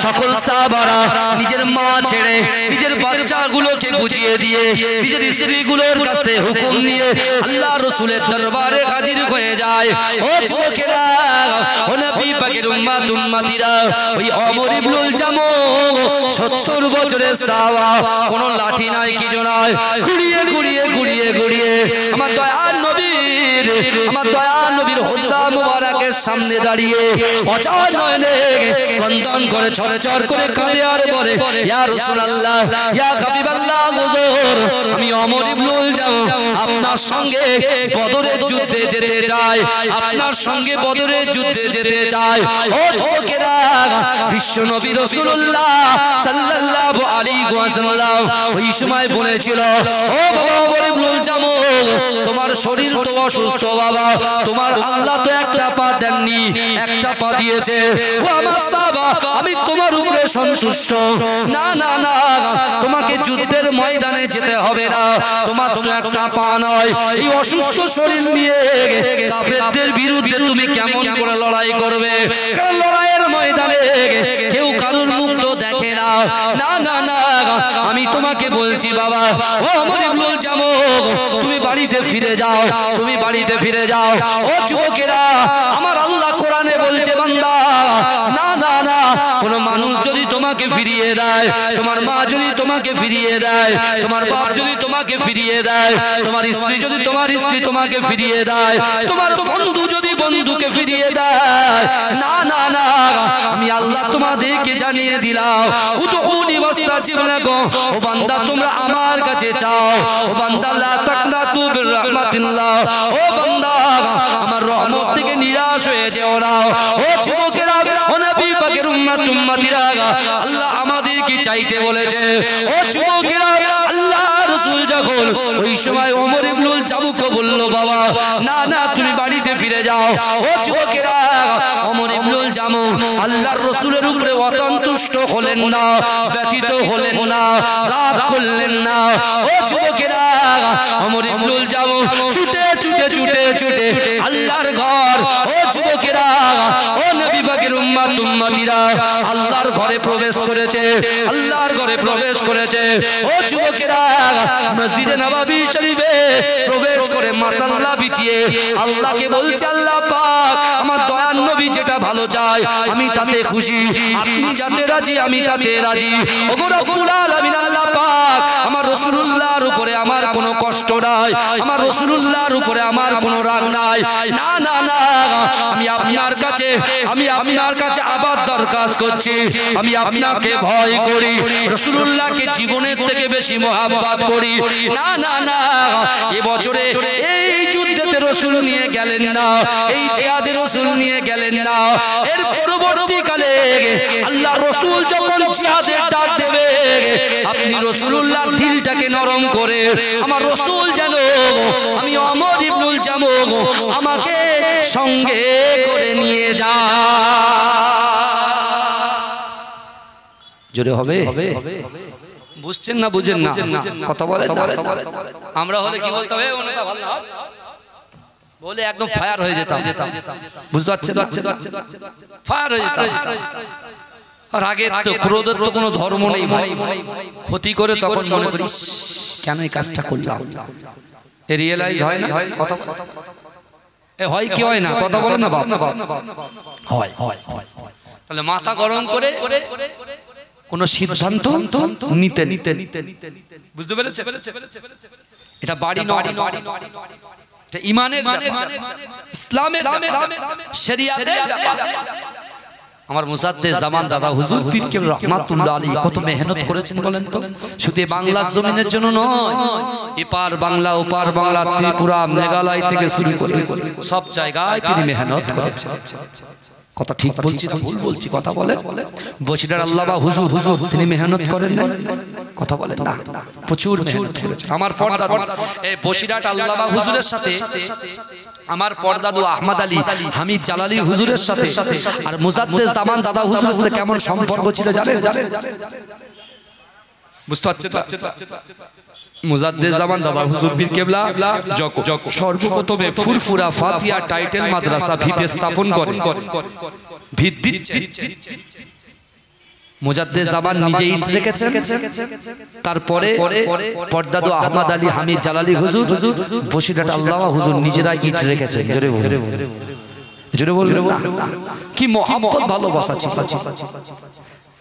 সকল সাহাবারা নিজের মা ছেড়ে, নিজের বাচ্চাগুলোকে বুঝিয়ে দিয়ে, নিজের স্ত্রীগুলোর কাছে হুকুম নিয়ে আল্লাহ রাসূলের দরবারে হাজির হয়ে যায়। ও যুবকেরা, ও নবী পাকের উম্মত উম্মতিরা, ওই ওমর ইবনুল জামু 70 বছরের সাহাবা, কোনো লাঠি নাই, কিছু নাই, ঘুরিয়ে ঘুরিয়ে ঘুরিয়ে ঘুরিয়ে আমার দয়ার নবীর, আমার দয়ার নবীর হুজরা মুবারকের সামনে দাঁড়িয়ে অচল নয়নে ক্রন্দন করে, ছরছর করে কাঁদে আর বলে, ইয়া রাসূলুল্লাহ, ইয়া হাবিবাল্লাহ, হুজুর, আমি ওমর ইবনুল জামু আপনার সঙ্গে বদরের যুদ্ধে যেতে চাই, আপনার সঙ্গে বদরের যুদ্ধে যেতে চাই। ও যুবকেরা, বিশ্ব নবী রাসূলুল্লাহ সাল্লাল্লাহু আলাইহি ওয়াসাল্লাম ওই সময় বলেছিল, ও বাবা ওমর ইবনুল জামু, তোমার শরীর তো অসুস্থ বাবা, তোমার আল্লাহ তো একটা পা দেননি, একটা পা দিয়েছে। ও আমার সাহাবা, আমি তোমার উপরে সন্তুষ্ট। না না না, তোমাকে যুদ্ধের ময়দানে যেতে হবে না, তোমার তো একটা পা নয়, এই অসুস্থ শরীর নিয়ে কাফেরদের বিরুদ্ধে তুমি কেমন করে লড়াই করবে? কারণ লড়াইয়ের ময়দানে কেউ কারুর মুখ তো দেখে না। না না না, আমি তোমাকে বলছি বাবা, ও ওমর ইবনুল জামু, তুমি বাড়িতে ফিরে যাও, তুমি বাড়িতে ফিরে যাও। ও যুবকেরা, আমার আল্লাহ কোরআনে বলছে, বান্দা, না না না, কোন মানুষ যদি তোমাকে ফিরিয়ে দেয়, তোমার মা যদি তোমাকে ফিরিয়ে দেয়, তোমার বাপ যদি তোমাকে ফিরিয়ে দেয়, তোমার স্ত্রী যদি তোমার স্ত্রী তোমাকে ফিরিয়ে দেয়, তোমার বন্ধু যদি বন্ধুকে ফিরিয়ে দেয়, না না না, আমি আল্লাহ তোমাদেরকে জানিয়ে দিলাম, উদউনি ওয়াস্তাজিব লাকুম, ও বান্দা তোমরা আমার কাছে চাও, ও বান্দা লা তাকনাতু বির রাহমাতিল্লাহ, ও বান্দা আমার রহমত থেকে নিরাশ হয়ে যেও না। ও যুবকেরা, ও নবী পাকের উম্মত উম্মতিরা, আল্লাহ আমাদেরকে চাইতে বলেছে। ও যুবকেরা, আল্লাহ রাসূল যখন ওই সময় ওমর ইবনুল জামুকে বলল, বাবা না না, তুমি বাড়িতে ফিরে যাও। ও যুবকেরা, ওমর ইবনুল জামু আল্লাহর রাসূলের উপরে অসন্তুষ্ট হলেন না, ব্যথিত হলেন না, রাগ করলেন না। ও যুবকেরা, ওমর ইবনুল জামু ছুটে ছুটে ছুটে ছুটে আল্লাহর ঘর, ও যুবকেরা, ও নবী পাকের উম্মত উম্মতিরা, আল্লাহর ঘরে প্রবেশ করেছে, আল্লাহর ঘরে প্রবেশ করেছে। ও যুবকেরা, মসজিদে নববী শরীফে প্রবেশ করে মাসাল্লা বিছিয়ে আল্লাহকে বলছে, আল্লাহ পাক, আমার দয়ার নবী যেটা ভালো চায় আমি তাতে খুশি, আপনি যাতে রাজি আমি তাতে রাজি। ওগো রব্বুল আলামিন, আল্লাহ পাক আমার রাসূলুল্লাহর রাসূলুল্লাহর উপরে আমার কোনো কষ্ট নাই, আমার রাসূলুল্লাহর উপরে আমার কোনো রাগ নাই। না না না, আমি আপনার কাছে আবার দরখাস্ত করছি, আমি আপনাকে ভয় করি, রাসূলুল্লাহকে জীবনের থেকে বেশি মহব্বত করি। না না না, এবছরে এই যুদ্ধেতে রাসূল নিয়ে গেলেন না, এই জিহাদে রাসূল নিয়ে গেলেন না। এর পরবর্তীকালে আল্লাহ রাসূল যখন জিহাদের ডাক দেবে, আপনি রাসূলুল্লাহর দিলটাকে নরম করে আমার রাসূল যেন আমি ওমর ইবনুল জামুহ আমাকে সঙ্গে করে নিয়ে যা। জোরে হবে? বুঝছেন না বুঝেন না? কথা বলেন না। আমরা হলে কি বলতে হবে? ওনাটা ভালো না বলে একদম ফায়ার হয়ে যেতাম। বুঝতে পারছেন? ফায়ার হয়ে যেতাম। আর আগে তো ক্রোধের তো কোনো ধর্ম নেই ভাই, ক্ষতি করে তখন মনে করি কেন এই কাজটা করলাম। এ রিয়েলাইজ হয় না? কথা এ হয় কি হয় না? কথা বলেন না বাপ? হয়। তাহলে মাথা গরম করে কোন সিদ্ধান্ত নিতে বুঝতে পেরেছে? এটা বাড়ি নয়, এটা ঈমানের ব্যাপার, ইসলামের ব্যাপার, শরিয়াতের ব্যাপার। আমার মুজাদ্দেদ জামান দাদা হুজুর পীর কেবলা রাহমাতুল্লাহ আলাইহি কত মেহনত করেছেন বলেন তো? শুধু বাংলার জমিনের জন্য নয়, এপার বাংলা ওপার বাংলা, ত্রিপুরা মেঘালয় থেকে শুরু করে সব জায়গায় তিনি মেহনত করেছেন। কথা ঠিক বলছি না ভুল বলছি? কথা বলে বসিরার আল্লামা হুজুর তিনি মেহনত করেন না? কথা বলেন না? প্রচুর মেহনত করেছেন। আমার পরদাদু এই বসিরাট আল্লামা হুজুরের সাথে আমার পরদাদু আহমদ আলী হামিদ জালালি হুজুরের সাথে আর মুজাদ্দেদ জামান দাদা হুজুরের সাথে কেমন সম্পর্ক ছিল জানেন? বুঝতে পারছেন? মুজাদ্দেদ জামান দাদা হুজুর পীর কেবলা সর্বপ্রথমে ফুরফুরা ফাতিহা টাইটেল মাদ্রাসা ভিতে স্থাপন করেন। ভিত দিচ্ছে মুজাদ্দেদ জামান নিজে ইট রেখেছেন। তারপরে পরদাদু আহমদ আলী হামিদ জালালি হুজুর, বসিরহাট আল্লামা হুজুর নিজেরা ইট রেখেছেন। জোরে বলবেন না? কি মহব্বত ভালোবাসা ছিল,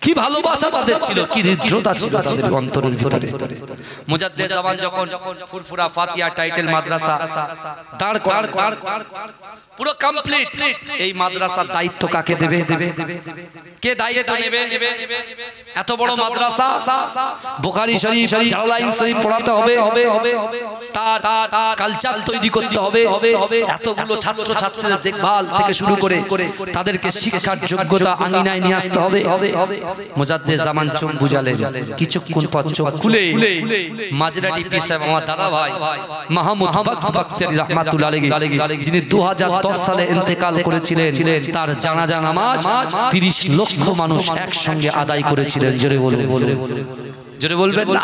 কি ভালোবাসা তাদের ছিল, কি হৃদ্রতা ছিল তাদের অন্তরের ভিতরে। মুজাদ্দেদ জামান যখন ফুরফুরা ফাতিহা টাইটেল মাদ্রাসা দাঁড় করার পুরো কমপ্লিট, এই মাদ্রাসার দায়িত্ব কাকে দেবে? কে দায়িত্ব নেবে? এত বড় মাদ্রাসা, বুখারী শরীফ, জালালাইন শরীফ পড়াতে হবে, তার কালচার তৈরি করতে হবে, এতগুলো ছাত্র ছাত্রীদের দেখভাল থেকে শুরু করে তাদেরকে শিক্ষার যোগ্যতা আঙিনায় নিয়ে আসতে হবে। মুজাদ্দেদ জামান চোখ বুঝালেন, কিছুক্ষণ পর চোখ খুলে মাঝরাটি পীর সাহেব আমার দাদা ভাই মাহমুদ বাখতিয়ারি রাহমাতুল্লাহ আলাইহি, যিনি 2010 সালে ইন্তেকাল করেছিলেন, তার জানাজা নামাজ 30 লক্ষ মানুষ একসঙ্গে আদায় করেছিলেন। জোরে বলবেন না?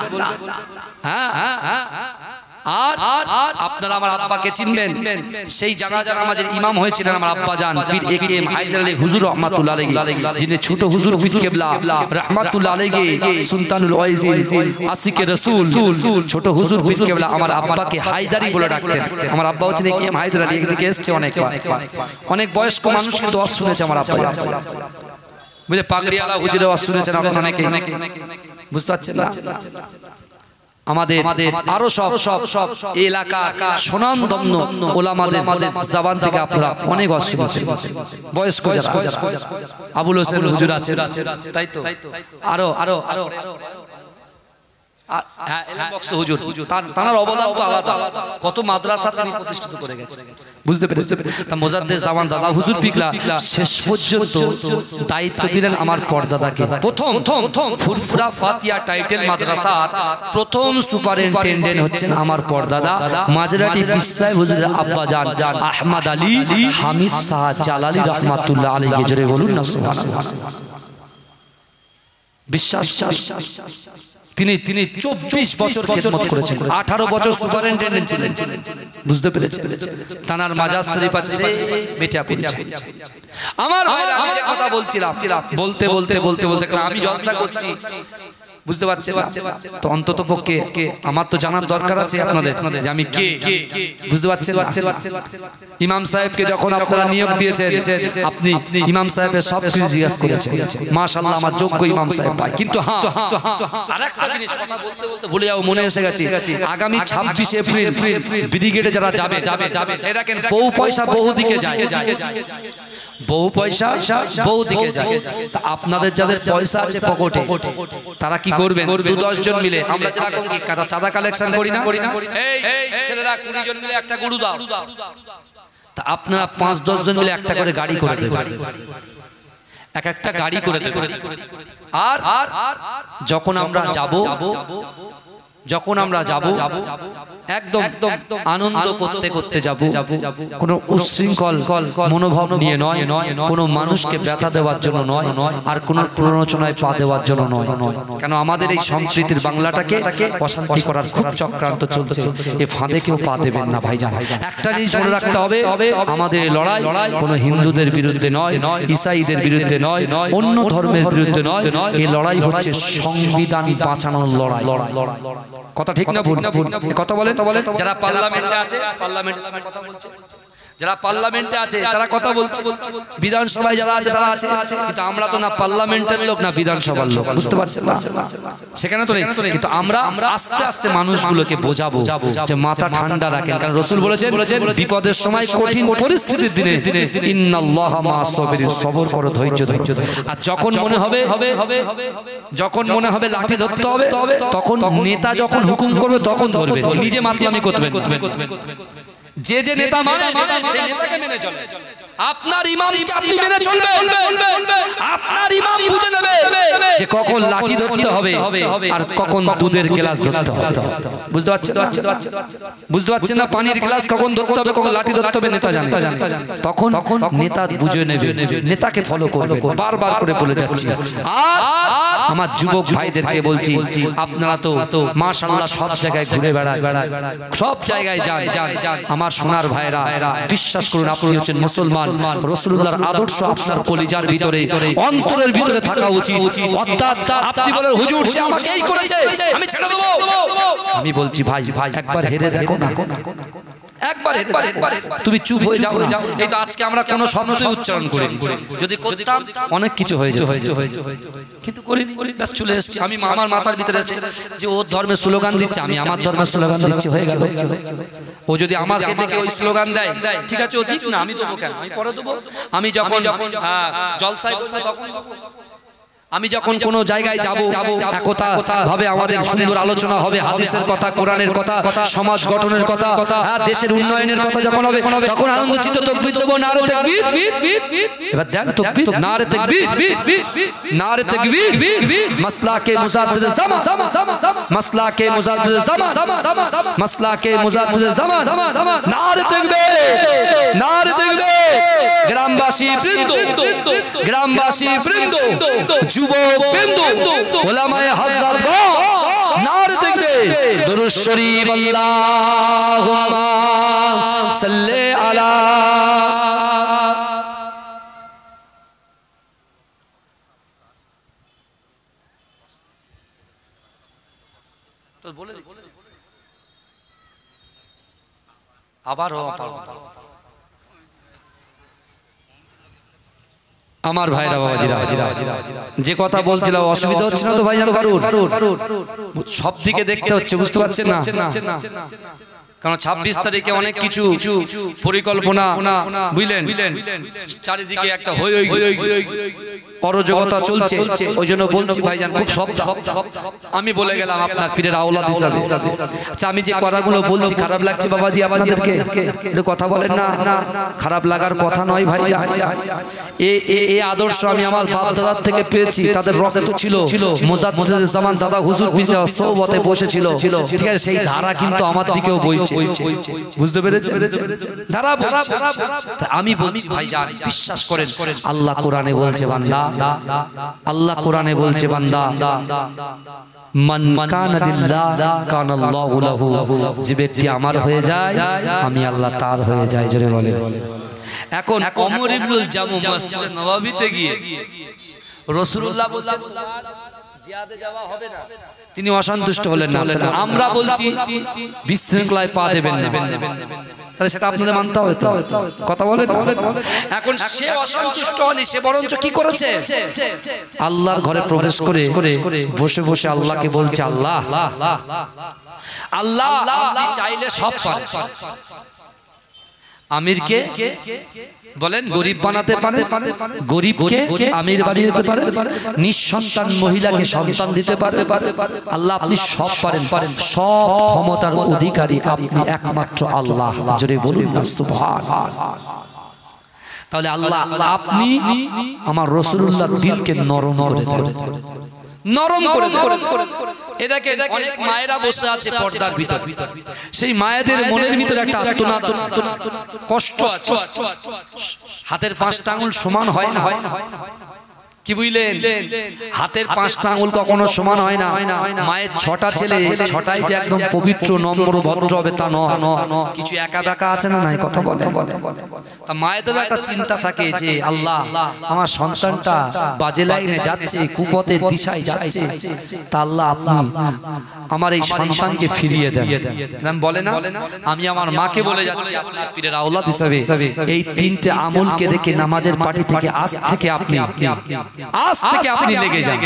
হ্যাঁ। আর আপনারা আমার আব্বাকে চিনবেন, সেই জানাজা নামাজের ইমাম হয়েছিলেন আমার আব্বা জান পীর একেএম হায়দার আলী হুজুর রাহমাতুল্লাহ আলাইহি, যিনি ছোট হুজুর পীর কেবলা রাহমাতুল্লাহ আলাইহি সুলতানুল ওয়াইজিন আশিকে রাসূল ছোট হুজুর পীর কেবলা আমার আব্বাকে হায়দারি বলে ডাকতেন। আমার আব্বা হচ্ছেন একেএম হায়দার আলী, এদিকে এসেছে অনেক বয়স্ক মানুষ কিন্তু ওয়াজ শুনেছে আমার আব্বা জান, বুঝে পাগড়িওয়ালা হুজুরের ওয়াজ শুনেছেন আপনারা অনেকে, বুঝতে পারছেন না? আমাদের আরো সব এলাকা সুনামধন্য ওলামাদের জবান থেকে আপনারা অনেক ওয়াজ শুনেছেন, বয়স্ক যারা আবুল হোসেন হুজুর আছে, তাই তো আরো হুজুর, তার অবদান তো আলাদা, কত মাদ্রাসা তিনি প্রতিষ্ঠিত করে গেছেন। বুঝতে পেরেছেন? মুজাদ্দেদ জামান দাদা হুজুর পিকলা শেষ পর্যন্ত দায়িত্ব দিলেন আমার পরদাদাকে। প্রথম ফুরফুরা ফাতিহা টাইটেল মাদ্রাসার প্রথম সুপারিনটেন্ডেন্ট হচ্ছেন আমার পরদাদা মাঝরাটি পীর সাহেব হুজুরের আব্বা জান আহমদ আলী হামিদ শাহ জালালি রাহমাতুল্লাহ আলাইহি। জোরে বলুন না সুবহানাল্লাহ। বিশ্বাস তিনি 24 বছর খেদমত করেছেন, 18 বছর সুপারিনটেন্ডেন্ট ছিলেন। বুঝতে পেরেছেন? তানার মাজাজ শরীফ আছে বেটা পড়ছে। আমার ভাইরা আমি যে কথা বলছিলাম, বলতে কারণ আমি জলসা করছি, বুঝতে পারছেন? তো অন্তত পক্ষে আমার তো জানার দরকার আছে আপনাদের যে আমি কে, বুঝতে পারছেন? ইমাম সাহেবকে যখন আপনারা নিয়োগ দিয়েছেন, আপনি ইমাম সাহেবের সব কিছু জিজ্ঞাসা করেছেন, মাশাআল্লাহ আমার যোগ্য ইমাম সাহেব ভাই। কিন্তু হ্যাঁ, আরেকটা জিনিস কথা বলতে বলতে ভুলে যাও, মনে এসে গেছে, আগামী 26 এপ্রিল ব্রিগেডে যারা যাবে, এই দেখেন বহু পয়সা বহু দিকে যায়, বহু পয়সা বহু দিকে যায়। তা আপনাদের যাদের পয়সা আছে পকেটে, তারা কি করবেন? 2-10 জন মিলে আমরা যেরকম কি চাঁদা কালেকশন করি না, এই ছেলেরা 20 জন মিলে একটা গরু দাও, তা আপনারা 5-10 জন মিলে একটা করে গাড়ি করে দেবেন, এক একটা গাড়ি করে দেবেন। আর যখন আমরা যাব একদম আনন্দ করতে করতে যাব, কোনো উচ্ছৃঙ্খল মনোভাব নিয়ে নয়, কোনো মানুষকে ব্যথা দেওয়ার জন্য নয়, আর কোনো প্ররোচনায় পা দেওয়ার জন্য নয়। কেন আমাদের এই সংস্কৃতির বাংলাটাকে অশান্তি করার খুব চক্রান্ত চলছে, এ ফাঁদে কেউ পা দেবেন না ভাইজান। একটা জিনিস মনে রাখতে হবে, আমাদের এই লড়াই কোনো হিন্দুদের বিরুদ্ধে নয়, ঈসাইদের বিরুদ্ধে নয়, অন্য ধর্মের বিরুদ্ধে নয়, এই লড়াই হচ্ছে সংবিধান বাঁচানোর লড়াই। কথা ঠিক না ভুল? কথা বলেন। যারা পার্লামেন্টে আছে, যারা পার্লামেন্টে আছে তারা কথা বলছে, বিধানসভায় যারা আছে তারা আছে, কিন্তু আমরা তো না পার্লামেন্টের লোক না বিধানসভার লোক, বুঝতে পারছেন না? সেখানে তো নেই, কিন্তু আমরা আস্তে আস্তে মানুষগুলোকে বোঝাবো যে মাথা ঠান্ডা রাখেন, কারণ রাসূল বলেছেন বিপদের সময়, কঠিন পরিস্থিতির দিনে ইন্নাল্লাহা মা'আস সাবিরিন, সবর করো, ধৈর্য ধরো। আর যখন মনে হবে লাঠি ধরতে হবে, তখন নেতা যখন হুকুম করবে তখন ধরবে, নিজে মাতলামি করবেন। যে নেতা মানে সেই নেতাকে মেনে চলে, আপনার ইমামকে আপনি মেনে চলবেন, আপনার ইমাম বুঝে নেবে যে কখন লাঠি ধরতে হবে আর কখন দুধের গ্লাস ধরতে হবে। বুঝতে পারছেন না? পানির গ্লাস কখন ধরতে হবে, কখন লাঠি ধরতে হবে নেতা জানে। তখন নেতা বুঝে নেবে, নেতাকে ফলো করবে। বারবার করে বলে যাচ্ছি। আর আমার যুবক ভাইদেরকে বলছি, আপনারা তো মাশাআল্লাহ সব জায়গায় ঘুরে বেড়ায়, সব জায়গায় যান। আমার সোনার ভাইরা, বিশ্বাস করুন আপনি হচ্ছেন মুসলমান, রাসূলুল্লাহর আদর্শ আপনার কলিজার ভিতরে, অন্তরের ভিতরে থাকা উচিত। অর্থাৎ আপনি বলেন হুজুর সে আমাকে এই করেছে, আমি ছেড়ে দেব। আমি বলছি ভাই একবার হেরে দেখো না, একবার তুমি চুপ হয়ে যাও না। এই তো আজকে আমরা কোনো শব্দই উচ্চারণ করিনি, যদি করতাম অনেক কিছু হয়ে যেত, কিন্তু করিনি, ব্যাস চলে এসেছি। আমি আমার মাথার ভিতরে আছে যে ওর ধর্মের স্লোগান দিচ্ছে, আমি আমার ধর্মের স্লোগান দিচ্ছি, হয়ে গেল। ও যদি আমাকে দেখে ওই স্লোগান দেয়, ঠিক আছে ও দিক না, আমি দেবো কেন, আমি পরে দেবো। আমি যখন জলসায় তখন, আমি যখন কোনো জায়গায় যাব, একতা ভাবে আমাদের সুন্দর আলোচনা হবে, হাদিসের কথা, কোরআনের কথা, সমাজ গঠনের কথা, দেশের উন্নয়নের কথা যখন হবে, তখন আনন্দচিত্ত তাকবীর দেব, নারে তাকবীর। এবার দেন তাকবীর, নারে তাকবীর, নারে তাকবীর, মাসলাকে মুজাদ্দিদে জামান, মাসলাকে মুজাদ্দিদে জামান, মাসলাকে মুজাদ্দিদে জামান, নারে তাকবীর, নারে তাকবীর। গ্রামবাসী বৃন্দ, গ্রামবাসী বৃন্দ, যুবক বৃন্দ, উলামায়ে হযরতগণ, নারে তাকবীর, দুরূদ শরীফ, আল্লাহুম্মা সাল্লি আলা। তো বলে দিচ্ছি আবারও আমার ভাইরা, বাবাজিরা, যে কথা বলছিলাম অসুবিধা হচ্ছে না তো ভাইজান? সব দিকে দেখতে হচ্ছে, বুঝতে পারছেন না? কারণ 26 তারিখে অনেক কিছু পরিকল্পনা, বুঝলেন, চারিদিকে একটা হই অরাজকতা চলছে। ওই জন্য বলছি ভাইজান খুব সাবধান। আমি বলে গেলাম আপনার পীরের আওলাদ হিসাবে। আচ্ছা আমি যে কথাগুলো বলছি খারাপ লাগছে বাবাজি আপনাদেরকে? একটু কথা বলেন না, খারাপ লাগার কথা নয় ভাইজান। এই আদর্শ আমি আমার বাপ দাদার থেকে পেয়েছি, তাদের রক্ত ছিল। মুজাদ্দিদ জামান দাদা হুজুর সোহবতে বসেছিল, ঠিক আছে? সেই ধারা কিন্তু আমার দিকেও বইছে, বুঝতে পেরেছেন? ধারা বইছে। আমি বলছি ভাইজান বিশ্বাস করেন, আল্লাহ কোরআনে বলছে বান্দা, আল্লাহ কোরআনে বলছে বান্দা, মান কানা লিল্লাহ কানাল্লাহু লাহু, যে ব্যক্তি আমার হয়ে যায় আমি আল্লাহ তার হয়ে যায়। জোরে বলে। এখন ওমর ইবনুল জামু মসজিদে নববীতে গিয়ে রাসূলুল্লাহ বলছেন জিহাদে যাওয়া হবে না, তিনি অসন্তুষ্ট হলেন না। আমরা বলছি বিশৃঙ্খলায় পা দেবেন না, তাহলে সেটা আপনাদের মানতে হবে তো, কথা বলেন। এখন সে অসন্তুষ্ট হয়নি, সে বরঞ্চ কি করেছে, আল্লাহর ঘরে প্রবেশ করে বসে বসে আল্লাহকে বলছে, আল্লাহ আল্লাহ আপনি চাইলে সব পারেন। আমিরকে বলেন গরিব বানাতে পারে, গরিবকে আমির বানিয়ে দিতে পারে, নিঃসন্তান মহিলাকে সন্তান দিতে পারে। আল্লাহ আপনি সব পারেন, সব ক্ষমতার অধিকারী আপনি একমাত্র আল্লাহ। জোরে বলুন না সুবহানাল্লাহ। তাহলে আল্লাহ আপনি আমার রাসূলুল্লাহর দিলকে নরম করে দেন, নরম করে দেন। এটাকে অনেক মায়েরা বসে আছে পর্দার ভিতর, সেই মায়েদের মনের ভিতরে একটা আর্তনাদ আছে, কষ্ট আছে। হাতের 5টা আঙ্গুল সমান হয় না, কি বুঝলেন, হাতের 5টা আঙ্গুল কখনো সমান হয় না। মায়ের 6টা ছেলে, 6টাই যে একদম পবিত্র নম্র ভদ্র হবে তা নয়, কিছু একা বেকা আছে না, নাই কথা বলে। তা মায়েদের একটা চিন্তা থাকে যে আল্লাহ আমার সন্তানটা বাজে লাইনে যাচ্ছে, কুপথের দিশায় যাচ্ছে, তা আল্লাহ আপনি আমার এই সন্তানকে ফিরিয়ে দেন। এরকম বলে না, আমি আমার মাকে বলে যাচ্ছি আপনার পীরের আওলাদ হিসেবে এই 3টে আমলকে দেখে নামাজের পাটি থেকে আজ থেকে আপনি লেগে যান,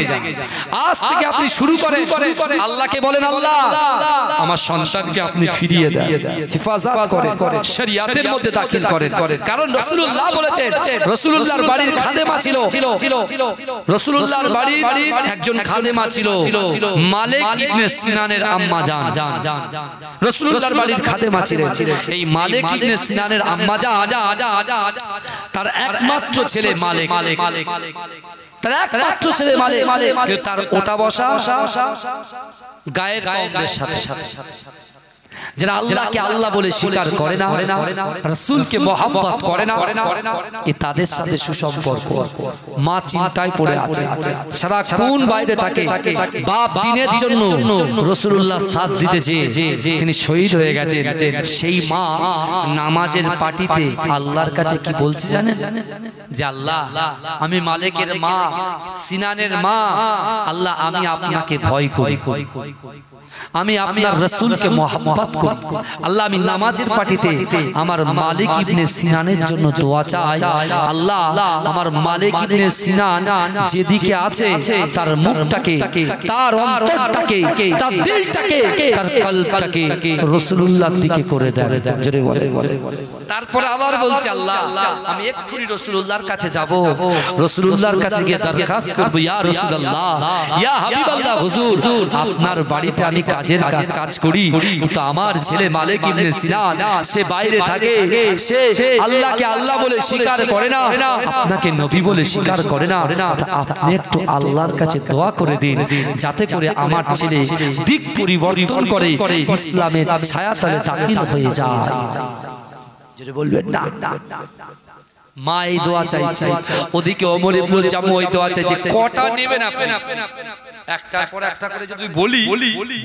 আজ থেকে আপনি শুরু করেন, আল্লাহকে বলেন আল্লাহ আমার সন্তানকে আপনি ফিরিয়ে দেন, হেফাজত করেন, শরিয়াতের মধ্যে দাখিল করেন। কারণ রাসূলুল্লাহ বলেছেন, রাসূলুল্লাহর বাড়ির খাদেমা ছিল, রাসূলুল্লাহর বাড়ির একজন খাদেমা ছিল মালিক ইবনে সিনানের আম্মা জান। রাসূলুল্লাহর বাড়ির খাদেমা ছিলেন এই মালিক ইবনে সিনানের আম্মা জান, তার একমাত্র ছেলে মালিক, তার একমাত্র ছেলে মালিক, তার ওটা বসা গায়ের কওমদের সাথে, যারা আল্লাহকে আল্লাহ বলে স্বীকার করে না, রাসূলকে মহব্বত করে না, এ তাদের সাথে সুসম্পর্ক। মা চিন্তায় পড়ে আছে, সারাক্ষণ বাইরে থাকে, বাপ দিনের জন্য রাসূলুল্লাহ সাথ দিতে যে তিনি শহীদ হয়ে গেছেন। সেই মা নামাজের পাটিতে আল্লাহর কাছে কি বলছে জানেন, যে আল্লাহ আমি মালিকের মা, সিনানের মা, আল্লাহ আমি আপনাকে ভয় করি, আমি আপনার রাসূলকে মহব্বত করি, আল্লাহ আমি নামাজের পাটিতে আমার মালিক ইবনে সিনানের জন্য দোয়া চাই, আল্লাহ আমার মালিক ইবনে সিনান যেদিকে আছে তার মুখটাকে, তার অন্তরটাকে, তার দিলটাকে, তার কলবটাকে রাসূলুল্লাহর দিকে করে দেন। জোরে বলে। তারপর আবার বলছে আল্লাহ আমি এক্ষুনি রাসূলুল্লাহর কাছে যাব, রাসূলুল্লাহর কাছে গিয়ে দরখাস্ত করব, ইয়া রাসূলুল্লাহ, ইয়া হাবিবাল্লাহ, হুজুর আপনার বাড়িতে আমি কাজের কাজ করি, কিন্তু আমার ছেলে মালিক ইবনে সিনান সে বাইরে থাকে, সে আল্লাহকে আল্লাহ বলে স্বীকার করে না, আপনাকে নবী বলে স্বীকার করে না। আপনি একটু আল্লাহর কাছে দোয়া করে দিন, যাতে করে আমার ছেলে দিক পরিবর্তন করে ইসলামের ছায়াতলে দাখিল হয়ে যায়। যদি বলবেন না, মা এই দোয়া চাইছে, ওদিকে ওমর ইবনুল জামু ওই দোয়া চাইছে, কটা নেবেন আপনি? একটার পর একটা করে যদি বলি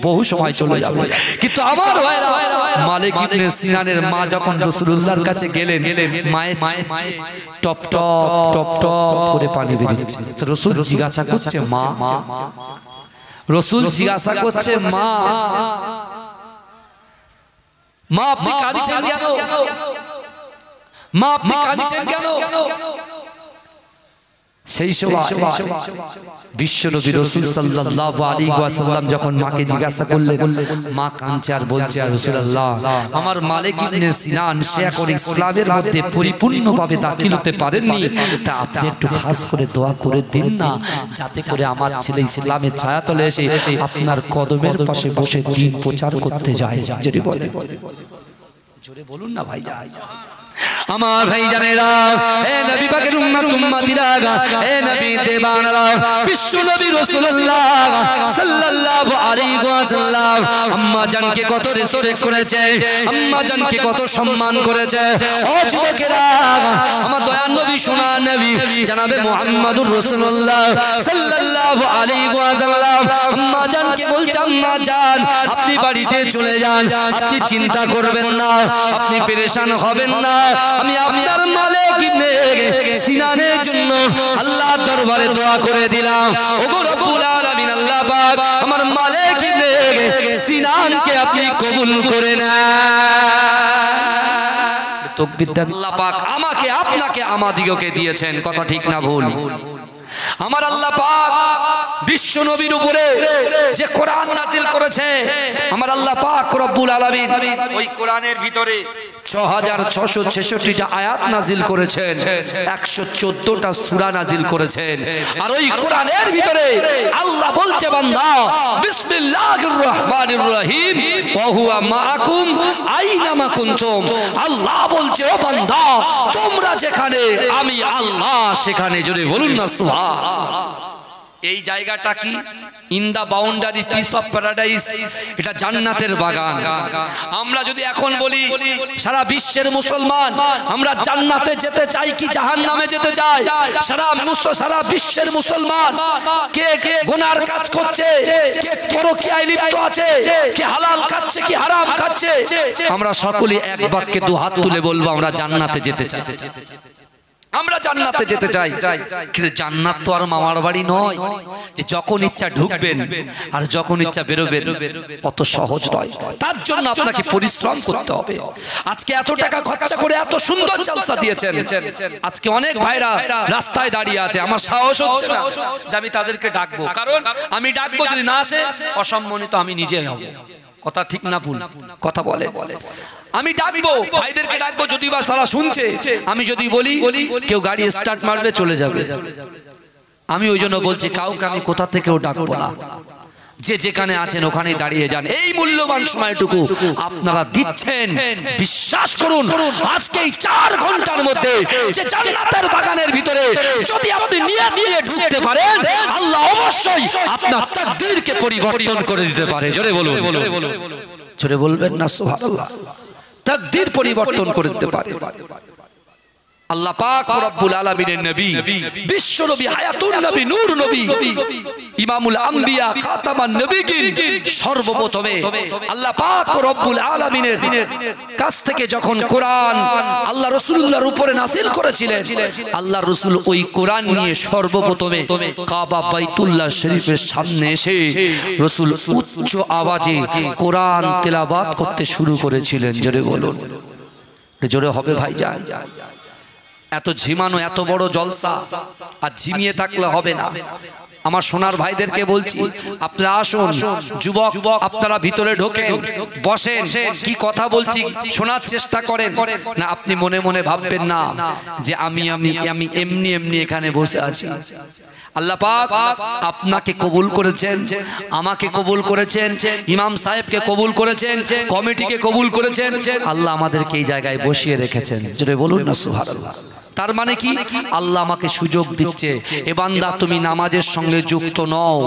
বহু সময় চলে যাবে। কিন্তু আমার মালিক ইবনে সিনানের মা যখন রাসূলুল্লাহর কাছে গেলেন, মায়ের টপ টপ টপ টপ করে পানি বেরিয়েছে। রাসূল জিজ্ঞাসা করছে মা, রাসূল জিজ্ঞাসা করছে মা, মা আপনি কাঁদছেন কেন? মা আপনি কাঁদছেন কেন? সেই সময় বিশ্বনবী রাসূল সাল্লাল্লাহু আলাইহি ওয়াসাল্লাম যখন মাকে জিজ্ঞাসা করলেন, মা কাঁদছে আর বলছে, রাসূলুল্লাহ আমার মালিক ইবনে সিনান সে এখন ইসলামের মধ্যে পরিপূর্ণভাবে দাখিল হতে পারেননি, তা আপনি একটু খাস করে দোয়া করে দিন না, যাতে করে আমার ছেলে ইসলামের ছায়াতলে এসে আপনার কদমের পাশে বসে দ্বীন প্রচার করতে যায়। যদি বলে জোরে বলুন না ভাই, আমার ভাই জানেরা, হে নবী পাকের উম্মত উম্মতিরা, হে নবী দেবানরা, বিশ্ব নবী রাসূলুল্লাহ সাল্লাল্লাহু আলাইহি ওয়াসাল্লাম আম্মা জানকে কত রেসপেক্ট করেছে, আম্মা জানকে কত সম্মান করেছে। ও যুবকেরা, আমার দয়ার নবী সোনার নবী জনাবে মুহাম্মদুর রাসূলুল্লাহ সাল্লাল্লাহু আলাইহি ওয়াসাল্লাম আম্মা জানকে বলছে, আম্মা জান আপনি বাড়িতে চলে যান, আপনি চিন্তা করবেন না, আপনি পেরেশান হবেন না, আমি আপনার মালিক ইবনে সিনানের জন্য আল্লাহর দরবারে দোয়া করে দিলাম। ওগো রব্বুল আলামিন আল্লাহ পাক আমার মালিক ইবনে সিনানকে আপনি কবুল করে নেন। তাকবীর দেন। আল্লাহ পাক আমাকে আপনাকে আমাদিগকে দিয়েছেন, কথা ঠিক না ভুল? আমার আল্লাহ পাক বিশ্ব নবীর উপরে যে কোরআন নাযিল করেছে, আমার আল্লাহ পাক রব্বুল আলামিন ওই কোরআনের ভিতরে 6666টা আয়াত নাযিল করেছেন, 114টা সূরা নাযিল করেছেন। আর ওই কোরআনের ভিতরে আল্লাহ বলছে বান্দা বিসমিল্লাহির রহমানির রহিম ওয়া হুয়া মাআকুম আইনামা কুনতুম। আল্লাহ বলছে ও বান্দা তোমরা যেখানে আমি আল্লাহ সেখানে। জোরে বলুন না সুবহানাল্লাহ। এই জায়গাটা কি? In the boundary piece of paradise, এটা জান্নাতের বাগান। আমরা যদি এখন বলি সারা বিশ্বের মুসলমান আমরা জান্নাতে যেতে চাই কি জাহান্নামে যেতে চাই? সারা বিশ্বের মুসলমান কে কে গুনার কাজ করছে, কে পরকীয়ায় লিপ্ত আছে, কে হালাল খাচ্ছে কি হারাম খাচ্ছে, আমরা সকলে এক বাক্যে দু হাত তুলে বলবো আমরা জান্নাতে যেতে চাই। আমরা জান্নাতে যেতে চাই। কিন্তু জান্নাত তো আর মামার বাড়ি নয় যে যখন ইচ্ছা ঢুকবেন আর যখন ইচ্ছা বেরোবেন, অত সহজ নয়। তার জন্য আপনাকে পরিশ্রম করতে হবে। আজকে এত টাকা খরচা করে এত সুন্দর জলসা দিয়েছেন, আজকে অনেক ভাইরা রাস্তায় দাঁড়িয়ে আছে, আমার সাহস হচ্ছে না যে আমি তাদেরকে ডাকবো, কারণ আমি ডাকবো যদি না আসে অসম্মানিত আমি নিজেই হব। কথা ঠিক না ভুল? কথা বলে আমি ডাকবো ভাইদেরকে ডাকবো, যদি বা তারা শুনছে। আমি যদি বলি কেউ গাড়ি স্টার্ট মারবে চলে যাবে, আমি ওই জন্য বলছি কাউকে আমি কোথা থেকেও ডাকবো না, যে যেখানে আছেন ওখানে দাঁড়িয়ে যান। এই মূল্যবান সময়টুকু আপনারা দিচ্ছেন, বিশ্বাস করুন আজকে এই 4 ঘন্টার মধ্যে যে জান্নাতের বাগানের ভিতরে যদি আপনি নিয়ে ঢুকতে পারেন, আল্লাহ অবশ্যই আপনার তাকদীরকে পরিবর্তন করে দিতে পারে। জোরে বলুন, জোরে বলবেন না সুবহানাল্লাহ। তাকদীর পরিবর্তন করে দিতে পারে আল্লাহ পাক রব্বুল আলামিনের নবী, বিশ্ব নবী, হায়াতুন নবী, নূর নবী, ইমামুল আম্বিয়া, খাতামান নবীগিন। সর্বপ্রথমে আল্লাহ পাক রব্বুল আলামিনের কাছ থেকে যখন কোরআন আল্লাহ রাসূলুল্লাহর উপরে নাযিল করেছিলেন, আল্লাহ রাসূল ওই কোরআন নিয়ে সর্বপ্রথমে কাবা বাইতুল্লাহ শরীফের সামনে এসে রাসূল উচ্চ আওয়াজে কোরআন তেলাওয়াত করতে শুরু করেছিলেন। জোরে বলুন, জোরে হবে ভাইজান। এত ঝিমানো এত বড় জলসা, আর ঝিমিয়ে থাকলে হবে না। আমার সোনার ভাইদেরকে বলছি আপনারা আসুন, যুবক আপনারা ভিতরে ঢোকেন, বসেন, কি কথা বলছি শোনার চেষ্টা করেন। না আপনি মনে মনে ভাববেন না যে আমি এমনি এখানে বসে আছি। আল্লাহ পাক আপনাকে কবুল করেছেন, আমাকে কবুল করেছেন, ইমাম সাহেবকে কবুল করেছেন, কমিটিকে কবুল করেছেন। আল্লাহ আমাদেরকে এই জায়গায় বসিয়ে রেখেছেন। জোরে বলুন না সুবহানাল্লাহ। তার মানে কি? আল্লাহ আমাকে সুযোগ দিচ্ছে, এ বান্দা তুমি নামাজের সঙ্গে যুক্ত নও,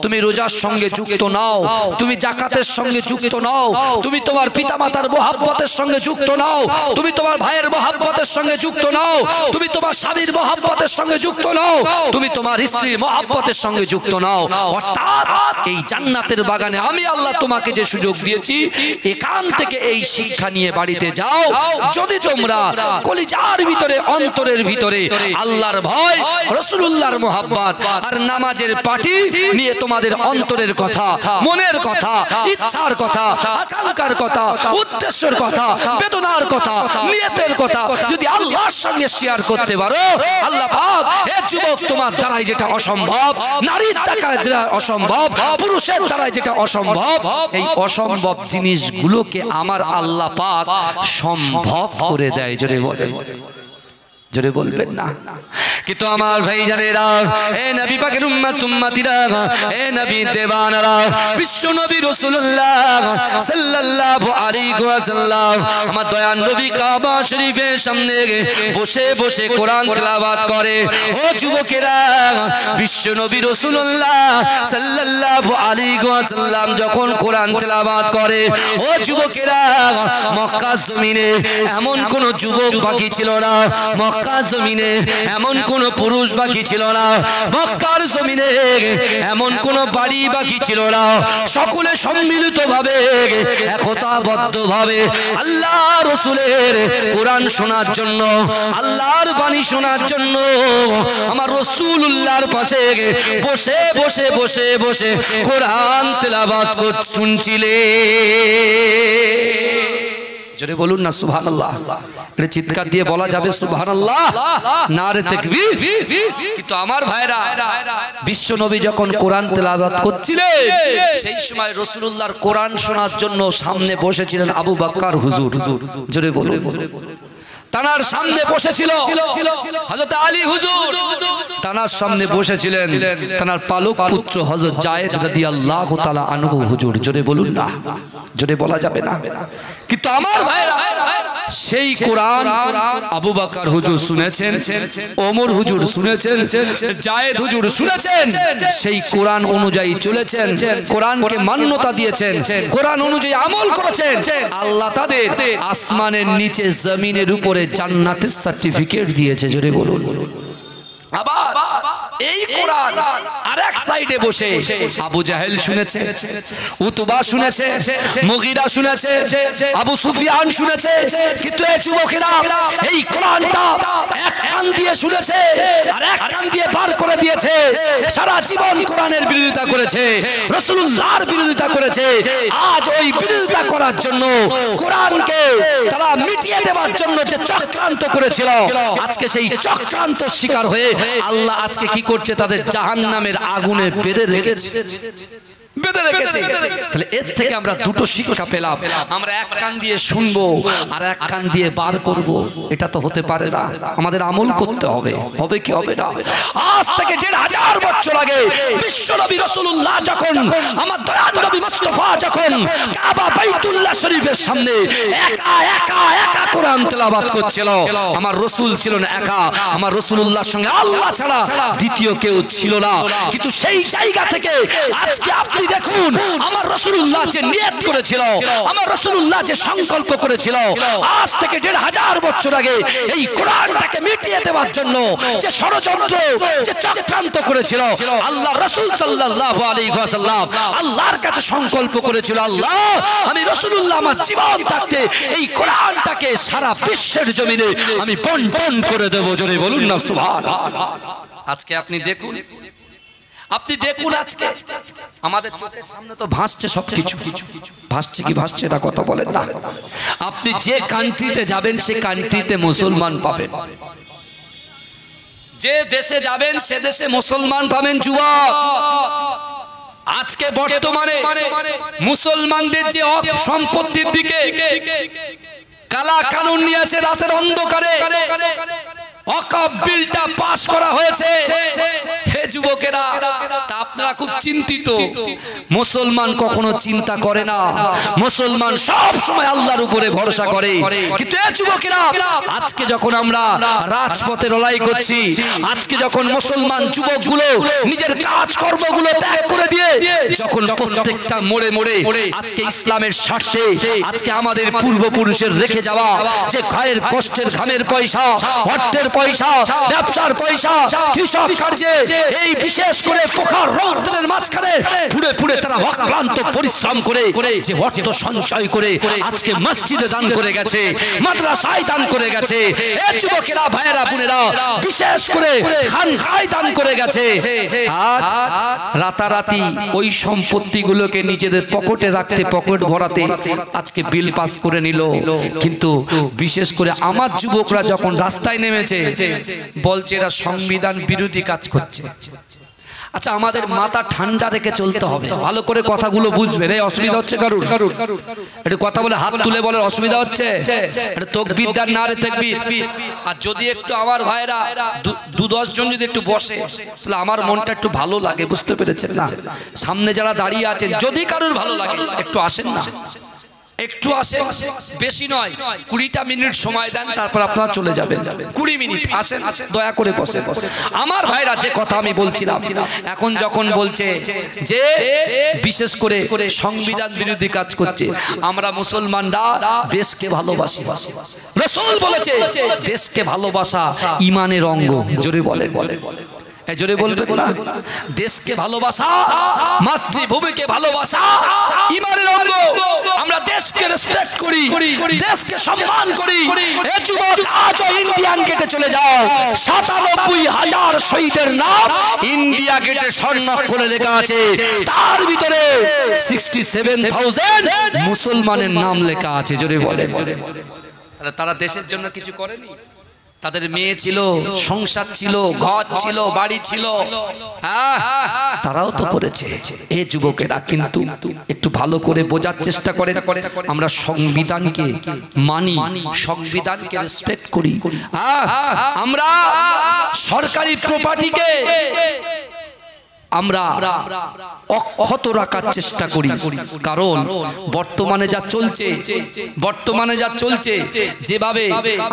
তুমি রোজার সঙ্গে যুক্ত নও, তুমি যাকাতের সঙ্গে যুক্ত নও, তুমি তোমার পিতামাতার মহব্বতের সঙ্গে যুক্ত নও, তুমি তোমার ভাইয়ের মহব্বতের সঙ্গে যুক্ত নও, তুমি তোমার স্বামীর মহব্বতের সঙ্গে যুক্ত নও, তুমি তোমার স্ত্রীর মহব্বতের সঙ্গে যুক্ত নও। অর্থাৎ এই জান্নাতের বাগানে আমি আল্লাহ তোমাকে যে সুযোগ দিয়েছি, এখান থেকে এই শিক্ষা নিয়ে বাড়িতে যাও। যদি তোমরা কলিজার ভিতরে অন্তরের ভিতরে আল্লাহর ভয়, রাসূলুল্লাহর মহব্বত আর নামাজের পাটি নিয়ে তোমাদের অন্তরের কথা, মনের কথা, ইচ্ছার কথা, আকাঙ্ক্ষার কথা, উদ্দেশ্যের কথা, বেদনার কথা, নিয়তের কথা যদি আল্লাহর সঙ্গে শেয়ার করতে পারো, আল্লাহ পাক হে যুবক তোমার দ্বারাই যেটা অসম্ভব, নারীর দ্বারা অসম্ভব, পুরুষের দ্বারাই যেটা অসম্ভব, এই অসম্ভব জিনিসগুলোকে আমার আল্লাহ পাক সম্ভব করে দেয়। জোরে বলেন, জোরে বলবেন না। কিন্তু আমার ভাইজানেরা, হে নবী পাকের উম্মত উম্মতিরা, হে নবী দেওয়ানারা, বিশ্ব নবী রাসূলুল্লাহ সাল্লাল্লাহু আলাইহি ওয়াসাল্লাম আমার দয়ার নবী কাবা শরীফের সামনে বসে বসে কোরআন তেলাওয়াত করে। ও যুবকেরা, বিশ্ব নবী রাসূলুল্লাহ সাল্লাল্লাহু আলাইহি ওয়াসাল্লাম যখন কোরআন তেলাওয়াত করে, ও যুবকেরা, মক্কা জমিনে এমন কোন যুবক বাকি ছিল না, মক্কা জমিনে এমন কোন পুরুষ বাকি ছিল না, মক্কার জমিনে এমন কোন বাড়ি বাকি ছিল না, সকলে সম্মিলিতভাবে একতাবদ্ধভাবে আল্লাহ রাসূলের কোরআন শোনার জন্য, আল্লাহর বাণী শোনার জন্য আমার রাসূলুল্লাহর পাশে বসে বসে বসে বসে কোরআন তেলাওয়াত শুনছিলে। জোরে বলুন না সুবহানাল্লাহ। এটা চিৎকার দিয়ে বলা যাবে সুবহানাল্লাহ, নারে তাকবীর। কিন্তু আমার ভাইরা, বিশ্ব নবী যখন কোরআন তেলাওয়াত করছিলেন সেই সময় রাসূলুল্লাহর কোরআন শোনার জন্য সামনে বসেছিলেন আবু বকর হুজুর। জোরে বলুন। তানার সামনে বসেছিল হযরত আলী হুজুর, তানার সামনে বসেছিলেন তানার পালক পুত্র হযরত যায়েদ রাদিয়াল্লাহু তাআলা আনহু হুজুর। জোরে বলুন না, জোরে বলা যাবে না। কিন্তু আমার ভাইরা, সেই কোরআন আবু বকর হুজুর শুনেছেন, ওমর হুজুর শুনেছেন, যায়েদ হুজুর শুনেছেন, সেই কোরআন অনুযায়ী চলেছেন, কোরআনকে মান্যতা দিয়েছেন, কোরআন অনুযায়ী আমল করেছেন। আল্লাহ তাদের আসমানের নিচে জমিনের উপরে জান্নাতের সার্টিফিকেট দিয়েছে। জোরে বলুন। আবার এই কোরআন আরেক সাইডে বসে আবু জাহেল শুনেছে, উতবা শুনেছে, মুগীরা শুনেছে, আবু সুফিয়ান শুনেছে। কিন্তু এই যুবকেরা এই কোরআনটা এক কান দিয়ে শুনেছে আর এক কান দিয়ে বার করে দিয়েছে। সারা জীবন কোরআনের বিরোধিতা করেছে, রাসূলুল্লাহর বিরোধিতা করেছে। আজ ওই বিরোধিতা করার জন্য, কোরআনকে তারা মিটিয়ে দেওয়ার জন্য যে চক্রান্ত করেছিল, আজকে সেই চক্রান্ত শিকার হয়ে আল্লাহ আজকে কি করছে, তাদের জাহান্নামের আগুনে বেঁধে রেখেছে, বেঁধে রেখেছে। তাহলে এর থেকে আমরা দুটো শিক্ষা পেলাম, আমরা এক কান দিয়ে শুনবো আর এক কান দিয়ে বার করব, এটা তো হতে পারে না। আমাদের আমল করতে হবে, হবে কি হবে না। আজ থেকে ১৫০০ বছর আগে বিশ্ব নবী রাসূলুল্লাহ যখন, আমার দয়ার নবী মুস্তাফা যখন কাবা বাইতুল্লাহ শরীফের সামনে একা একা একা কোরআন তেলাওয়াত করছিল, আমার রাসূল ছিলেন একা, আমার রাসূলুল্লাহর সঙ্গে আল্লাহ ছাড়া দ্বিতীয় কেউ ছিল না। কিন্তু সেই জায়গা থেকে আজকে আপনি দেখুন, আমার রাসূলুল্লাহ যে নিয়ত করেছিল, আমার রাসূলুল্লাহ যে সংকল্প করেছিল, আজ থেকে ১৫০০ বছর আগে এই কোরআনটাকে মিটিয়ে দেওয়ার জন্য যে ষড়যন্ত্র, যে চক্রান্ত করেছিল, আল্লাহ রাসূল সাল্লাল্লাহু আলাইহি ওয়াসাল্লাম আল্লাহর কাছে সংকল্প করেছিল, আল্লাহ আমি রাসূলুল্লাহ আমার জীবন থাকতে এই কোরআনটাকে সারা বিশ্বের জমিনে আমি বন্টন করে দেব। জোরে বলুন না সুবহানাল্লাহ। আজকে আপনি দেখুন, আপনি দেখুন আজকে আমাদের চোখের সামনে তো ভাসছে সবকিছু, ভাসছে কি ভাসছে না কথা বলেন না। আপনি যে কান্ট্রিতে যাবেন সে কান্ট্রিতে মুসলমান পাবেন, যে দেশে যাবেন সে দেশে মুসলমান পাবেন। যুবক, আজকে বর্তমানে মুসলমানদের যে সম্পত্তির দিকে কালা কানুন নিয়ে এসে রাতের অন্ধকারে ওয়াকফ বিলটা পাস করা হয়েছে, হে যুবকেরা, তা আপনারা খুব চিন্তিত। মুসলমান কখনো চিন্তা করে না, মুসলমান সব সময় আল্লাহর উপরে ভরসা করে। কিন্তু হে যুবকেরা, আজকে যখন আমরা রাজপথে লড়াই করছি, আজকে যখন মুসলমান যুবকগুলো নিজের কাজকর্মগুলো ত্যাগ করে দিয়ে যখন প্রত্যেকটা মোড়ে মোড়ে আজকে ইসলামের স্বার্থে, আজকে আমাদের পূর্বপুরুষের রেখে যাওয়া যে ঘায়ের কষ্টের ঘামের পয়সা, অর্থের পয়সা, ব্যবসার পয়সা, কৃষক কার্যে এই বিশেষ করে পোখার রৌদ্রের মাঝখানে ফুড়ে ফুড়ে তারা অক্লান্ত পরিশ্রম করে যে অর্থ সঞ্চয় করে আজকে মসজিদে দান করে গেছে, মাদ্রাসায় দান করে গেছে, এই যুবকেরা ভাইয়েরা বোনেরা বিশেষ করে খানকায় দান করে গেছে। আজ রাতারাতি ওই সম্পত্তিগুলোকে নিজেদের পকেটে রাখতে, পকেট ভরাতে আজকে বিল পাস করে নিল। কিন্তু বিশেষ করে আমার যুবকরা যখন রাস্তায় নেমেছে বলছে এরা সংবিধান বিরোধী কাজ করছে। আচ্ছা, আমাদের মাথা ঠান্ডা রেখে চলতে হবে, ভালো করে কথাগুলো বুঝবেন। এই অসুবিধা হচ্ছে কারুর? একটু কথা বলে হাত তুলে বলে অসুবিধা হচ্ছে? এটা তাকবীর দেন, নারে তাকবীর। আর যদি একটু আমার ভাইরা ২-১০ জন যদি একটু বসে তাহলে আমার মনটা একটু ভালো লাগে, বুঝতে পেরেছেন না? সামনে যারা দাঁড়িয়ে আছেন যদি কারুর ভালো লাগে একটু আসেন না, একটু আসেন, বেশি নয়, ২০টা মিনিট সময় দেন, তারপর আপনারা চলে যাবেন। ২০ মিনিট আসেন, দয়া করে বসে। আমার ভাইরা যে কথা আমি বলছিলাম, এখন যখন বলছে যে বিশেষ করে সংবিধান বিরোধী কাজ করছে, আমরা মুসলমানরা দেশকে ভালোবাসি, রাসূল বলেছে দেশকে ভালোবাসা ঈমানের অঙ্গ। জোরে বলে জোরে বলবেন না? দেশকে ভালোবাসা, মাতৃভূমিকে ভালোবাসা ঈমানের অঙ্গ। আমরা দেশকে রেসপেক্ট করি, দেশকে সম্মান করি। এই যুবক আজও ইন্ডিয়ান গেটে চলে যাও, ৯৭,০০০ শহীদের নাম ইন্ডিয়া গেটে স্বর্ণাক্ষরে লেখা আছে, তার ভিতরে 67,000 মুসলমানের নাম লেখা আছে। জোরে বলে তারা দেশের জন্য কিছু করেনি? তাদের মেয়ে ছিল, সংসার ছিল, ঘর ছিল, বাড়ি ছিল, তারাও তো করেছে। এই যুবকেরা কিন্তু একটু ভালো করে বোঝার চেষ্টা করেন। আমরা সংবিধানকে মানি, সংবিধানকে রেসপেক্ট করি, আমরা সরকারি প্রপার্টিকে আমরা অক্ষত রাখার চেষ্টা করি। কারণ বর্তমানে যা চলছে যেভাবে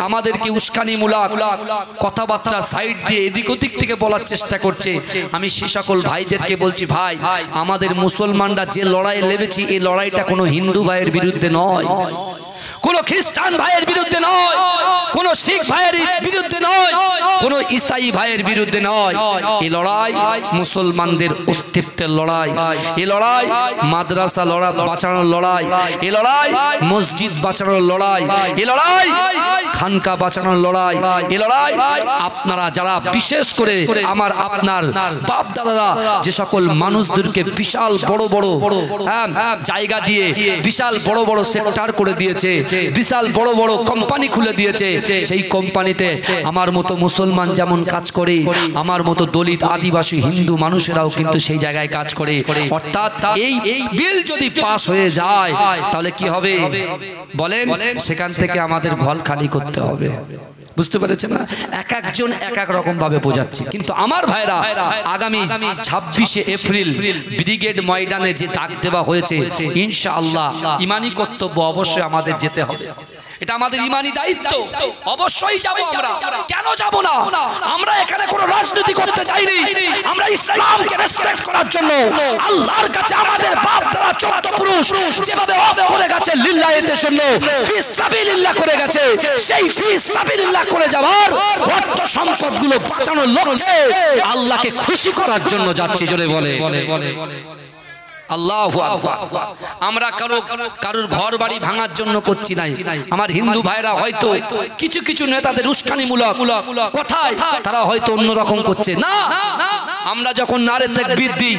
আমাদেরকে উস্কানিমূলক কথাবার্তা সাইড দিয়ে এদিক ওদিক থেকে বলার চেষ্টা করছে, আমি সে সকল ভাইদেরকে বলছি, ভাই আমাদের মুসলমানরা যে লড়াই লেগেছি, এই লড়াইটা কোনো হিন্দু ভাইয়ের বিরুদ্ধে নয়, কোন খ্রিস্টান ভাইয়ের বিরুদ্ধে নয়, কোন শিখ ভাইয়ের বিরুদ্ধে নয়, কোন ঈসাই ভাইয়ের বিরুদ্ধে নয়। এই লড়াই মুসলমানদের অস্তিত্বের লড়াই, এই লড়াই মাদ্রাসা বাঁচানোর লড়াই, এই লড়াই মসজিদ বাঁচানোর লড়াই, এই লড়াই খানকা বাঁচানোর লড়াই, এই লড়াই আপনারা যারা বিশেষ করে আপনার বাপ দাদারা যে সকল মানুষদেরকে বিশাল বড় বড় জায়গা দিয়ে বিশাল বড় বড় সেক্টর করে দিয়েছে, বিশাল বড় বড় কোম্পানি খুলে দিয়েছে, সেই কোম্পানিতে আমার মতো মুসলমান যেমন কাজ করে, আমার মতো দলিত আদিবাসী হিন্দু মানুষেরাও কিন্তু সেই জায়গায় কাজ করে। অর্থাৎ এই বিল যদি পাস হয়ে যায় তাহলে কি হবে বলেন? সেখান থেকে আমাদের ঘর খালি করতে হবে। বুঝতে পেরেছেন না? এক একজন এক এক রকম ভাবে বোঝাচ্ছি, কিন্তু আমার ভাইরা আগামী 26শে এপ্রিল ব্রিগেড ময়দানে যে ডাক দেওয়া হয়েছে, ইনশাআল্লাহ ঈমানি কর্তব্য অবশ্যই আমাদের যেতে হবে। এটা আমাদের ঈমানি দায়িত্ব, অবশ্যই যাব আমরা। কেন যাব না? আমরা এখানে কোনো রাজনীতি করতে চাইনি, আমরা ইসলামকে রেসপেক্ট করার জন্য আল্লাহর কাছে আমাদের বাপ দাদা 14 পুরুষ যেভাবে ওয়াক করে গেছে লিল্লাহির জন্য, ফি সাবিলিল্লাহ করে গেছে, সেই ফি সাবিলিল্লাহ করে যাওয়ার অর্থ সম্পদগুলো বাঁচানোর লক্ষ্যে আল্লাহকে খুশি করার জন্য যাচ্ছি। জোরে বলে আল্লাহু আকবার। আমরা কারোর ঘর বাড়ি ভাঙার জন্য করছি নাই। আমার হিন্দু ভাইরা হয়তো কিছু কিছু নেতাদের উস্কানিমূলক কথায় তারা হয়তো অন্যরকম করছে না। আমরা যখন নারে তাকবীর দিই,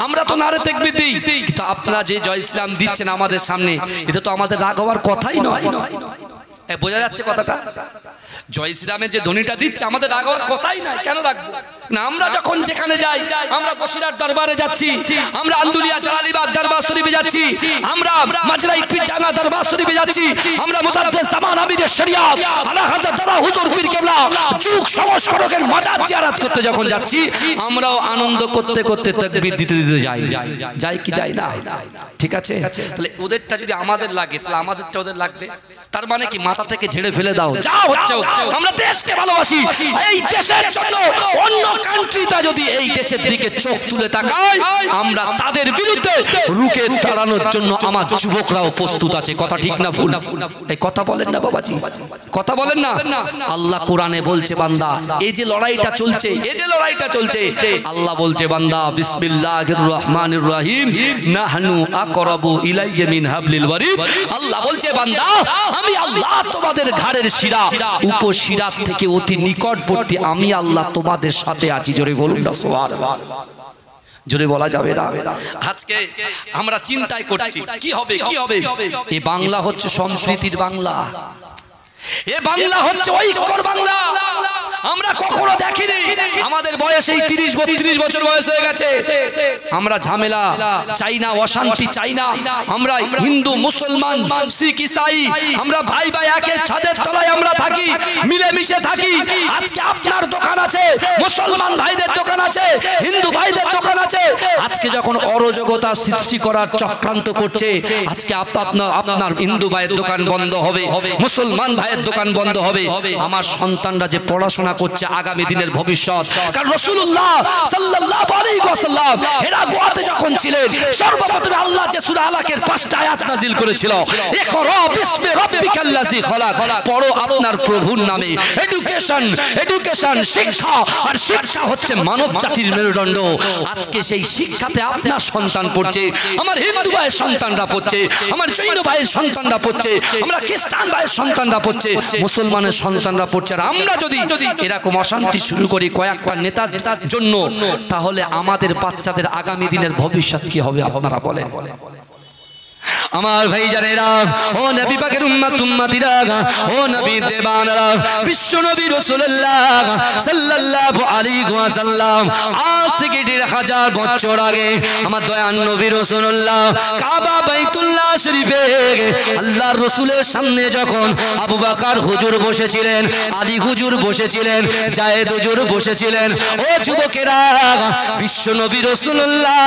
আমরা তো নারে তাকবীর দিই, কিন্তু আপনারা যে জয় ইসলাম দিচ্ছেন আমাদের সামনে, এটা তো আমাদের রাগ হওয়ার কথাই নয়। বোঝা যাচ্ছে কথাটা? জয় শ্রীরামের যে ধ্বনিটা দিচ্ছে আমাদের রাগ হওয়ার কথাই নাই। কেন রাখবো না? আমরা যখন যেখানে যাই, আমরা বসিরহাট দরবারে যাচ্ছি, আমরা আন্দুলিয়া জালালিবাগ দরবার শরীফে যাচ্ছি, আমরা মাজরাই পীরডাঙ্গা দরবার শরীফে যাচ্ছি, আমরা মুসাদ্দেস জামান আমিরের শরিয়ত আলা হযরত দাদা হুজুর পীর কেবলা যুগ সংস্করণের মাজার জিয়ারত করতে যখন যাচ্ছি, আমরাও আনন্দ করতে করতে তাকবীর দিতে দিতে যাই কি যাই না? ঠিক আছে? তাহলে ওদেরটা যদি আমাদের লাগে, তাহলে আমাদেরটা ওদের লাগবে। তার মানে কি মাথা থেকে ঝেড়ে ফেলে দাও, যা হচ্ছে। আমরা দেশকে ভালোবাসি, এই দেশের জন্য অন্য কান্ট্রিটা যদি এই দেশের দিকে চোখ তুলে তাকায়, আমরা তাদের বিরুদ্ধে রুখে দাঁড়ানোর জন্য আমার যুবকরাও প্রস্তুত আছে। কথা ঠিক না ভুল? এই কথা বলেন না বাবাজি, কথা বলেন না? আল্লাহ কোরআনে বলছে, বান্দা এই যে লড়াইটা চলছে, আল্লাহ বলছে, বান্দা বিসমিল্লাহির রহমানির রহিম নাহনু আকরাবু ইলাইয়া মিন হাবলিল ওয়ারিদ। আল্লাহ বলছে, বান্দা আমি আল্লাহ তোমাদের ঘাড়ের শিরা উপশিরা থেকে অতি নিকটবর্তী, আমি আল্লাহ তোমাদের সাথে আছি। জোরে বলুন না সুবহানাল্লাহ। জোরে বলা যাবে না? আজকে আমরা চিন্তায় করছি কি হবে। এই বাংলা হচ্ছে সম্প্রীতির বাংলা, এ বাংলা হচ্ছে ঐক্যর বাংলা। আমরা কখনো দেখিনি, আমাদের বয়স এই 30-32 বছর বয়স হয়ে গেছে, আমরা ঝামেলা চাই না, অশান্তি চাই না। আমরা হিন্দু মুসলমান শিখ ইসাই আমরা ভাই ভাই একের ছাদের তলায় আমরা থাকি, মিলেমিশে থাকি। আজকে আপনার দোকান আছে, মুসলমান ভাইদের দোকান আছে, হিন্দু ভাইদের দোকান আছে। আজকে যখন অরাজকতা সৃষ্টি করার চক্রান্ত করছে, আজকে আপনার হিন্দু ভাইয়ের দোকান বন্ধ হবে, মুসলমান ভাইয়ের দোকান বন্ধ হবে। আমার সন্তানরা যে পড়াশোনা করছে আগামী দিনের ভবিষ্যৎ। কারণ রাসূলুল্লাহ সাল্লাল্লাহু আলাইহি ওয়াসাল্লাম হেরা গুহাতে যখন ছিলেন সর্বপ্রথম আল্লাহ যে সূরা আলাকের 5টা আয়াত নাযিল করেছিল, ইকরা বিসমি রাব্বিকাল্লাযী খলাক, পড়ো আপনার প্রভুর নামে। এডুকেশন শিক্ষা, আর শিক্ষা হচ্ছে মানব জাতির মেরুদণ্ড। আজকে সেই শিক্ষাতে আপনার সন্তান পড়ছে, আমার হিন্দু ভাইয়ের সন্তানরা পড়ছে, আমার জৈন ভাইয়ের সন্তানরা পড়ছে, আমরা খ্রিস্টান ভাইয়ের সন্তানরা পড়ছে, মুসলমানের সন্তানরা পড়ছে। আর আমরা যদি এরকম অশান্তি শুরু করি কয়েকটা নেতার জন্য, তাহলে আমাদের বাচ্চাদের আগামী দিনের ভবিষ্যৎ কি হবে আপনারা বলেন? আমার ভাই জানেরা, ও নবী পাকের উম্মতিরা, ও নবী দেবানরা, বিশ্ব নবী রাসূলুল্লাহ সাল্লাল্লাহু আলাইহি ওয়াসাল্লাম আজ থেকে ১৫০০ বছর আগে আমার দয়ার নবী রাসূলুল্লাহ কাবা বাইতুল্লাহ শরীফে আল্লাহর রাসূলের সামনে যখন আবু বকর হুজুর বসেছিলেন, আলী হুজুর বসেছিলেন, জায়েদ হুজুর বসেছিলেন, ও যুবকেরা, বিশ্ব নবী রাসূলুল্লাহ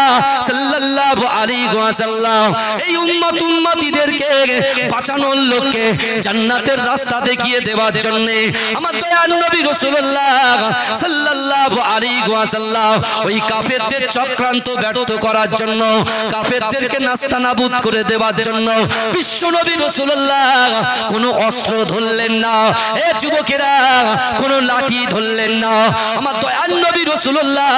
সাল্লাল্লাহু আলাইহি ওয়াসাল্লাম এই উম্মতিদেরকে বাঁচানোর লক্ষ্যে জান্নাতের রাস্তা দেখিয়ে দেওয়ার জন্য আমার দয়ার নবী রাসূলুল্লাহ সাল্লাল্লাহু আলাইহি ওয়াসাল্লাম ওই কাফেরদের চক্রান্ত ব্যর্থ করার জন্য, কাফেরদেরকে নাস্তানাবুদ করে দেওয়ার জন্য বিশ্ব নবী রাসূলুল্লাহ কোনো অস্ত্র ধরলেন না। এ যুবকেরা, কোনো লাঠি ধরলেন না। আমার দয়ার নবী রাসূলুল্লাহ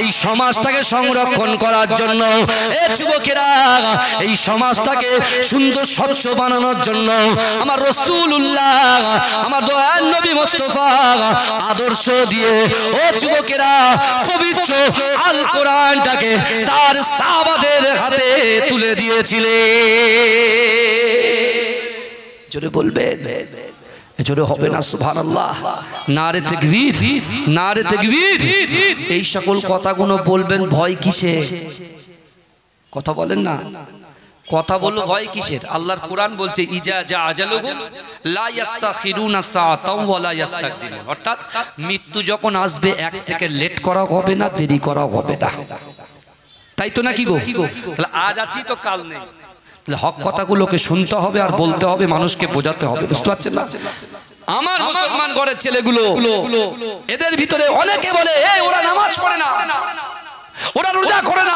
এই সমাজটাকে সংরক্ষণ করার জন্য, এ যুবকেরা, এই সমাজটাকে সুন্দর স্বচ্ছ বানানোর জন্য আমার রাসূলুল্লাহ, আমার দয়ার নবী মুস্তাফা আদর্শ দিয়ে, ও যুবকেরা, পবিত্র আল কোরআনটাকে তার সাহাবাদের হাতে তুলে দিয়েছিলেন। জোরে বলবেন, জোরে হবে না সুবহানাল্লাহ? নারে তাকবীর, নারে তাকবীর। এই সকল কথাগুলো বলবেন ভয় কিসে? কথা বলেন না, কথা বলো ভয় কিসের? আল্লাহর কোরআন বলছে ইজা জা আজালুহুম লা ইস্তাখিরুনা সাআতাও ওয়া লা ইস্তাকদিমুন, অর্থাৎ মৃত্যু যখন আসবে 1 সেকেন্ড লেট করা হবে না, দেরি করা হবে না। তাই তো নাকি গো? তাহলে আজ আছি তো কাল নেই। তাহলে হক কথাগুলোকে শুনতে হবে আর বলতে হবে, মানুষকে বোঝাতে হবে। বুঝতে পারছেন না? আমার মুসলমান ঘরের ছেলেগুলো, এদের ভিতরে অনেকে বলে এই ওরা নামাজ পড়ে না, ওরা রোজা করে না,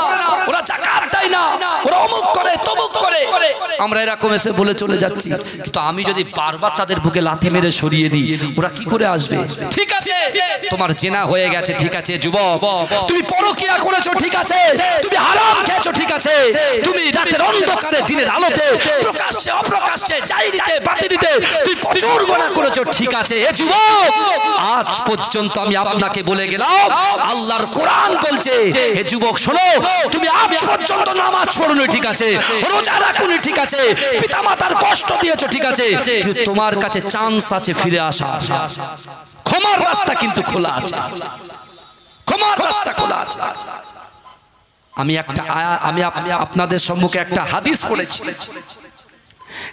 ওরা যাকাত দেয় না, ওরা অমুক করে তমুক করে। আমরা এরকম এসে বলে চলে যাচ্ছি, কিন্তু আমি যদি বারবার তাদের বুকে লাথি মেরে সরিয়ে দিই, ওরা কি করে আসবে? ঠিক আছে, তোমার জেনা হয়ে গেছে, ঠিক আছে যুবক, তুমি পরকিয়া করেছো, ঠিক আছে, তুমি হারাম খেয়েছো, ঠিক আছে, তুমি রাতের অন্ধকারে দিনের আলোতে প্রকাশ্যে অপ্রকাশ্যে জাহিরিতে বাতিনিতে তুমি প্রচুর গুনাহ করেছো, ঠিক আছে। এ যুবক, আজ পর্যন্ত আমি আপনাকে বলে গেলাম আল্লাহর কোরআন বলছে, হে যুবক শোনো, তুমি আজ পর্যন্ত নামাজ পড়োনি, ঠিক আছে, রোজা রাখোনি, ঠিক আছে, পিতামাতার কষ্ট দিয়েছো, ঠিক আছে, তোমার কাছে চান্স আছে ফিরে আসা। ক্ষমার রাস্তা কিন্তু খোলা আছে, ক্ষমার রাস্তা খোলা আছে। আমি আপনাদের সম্মুখে একটা হাদিস পড়েছি,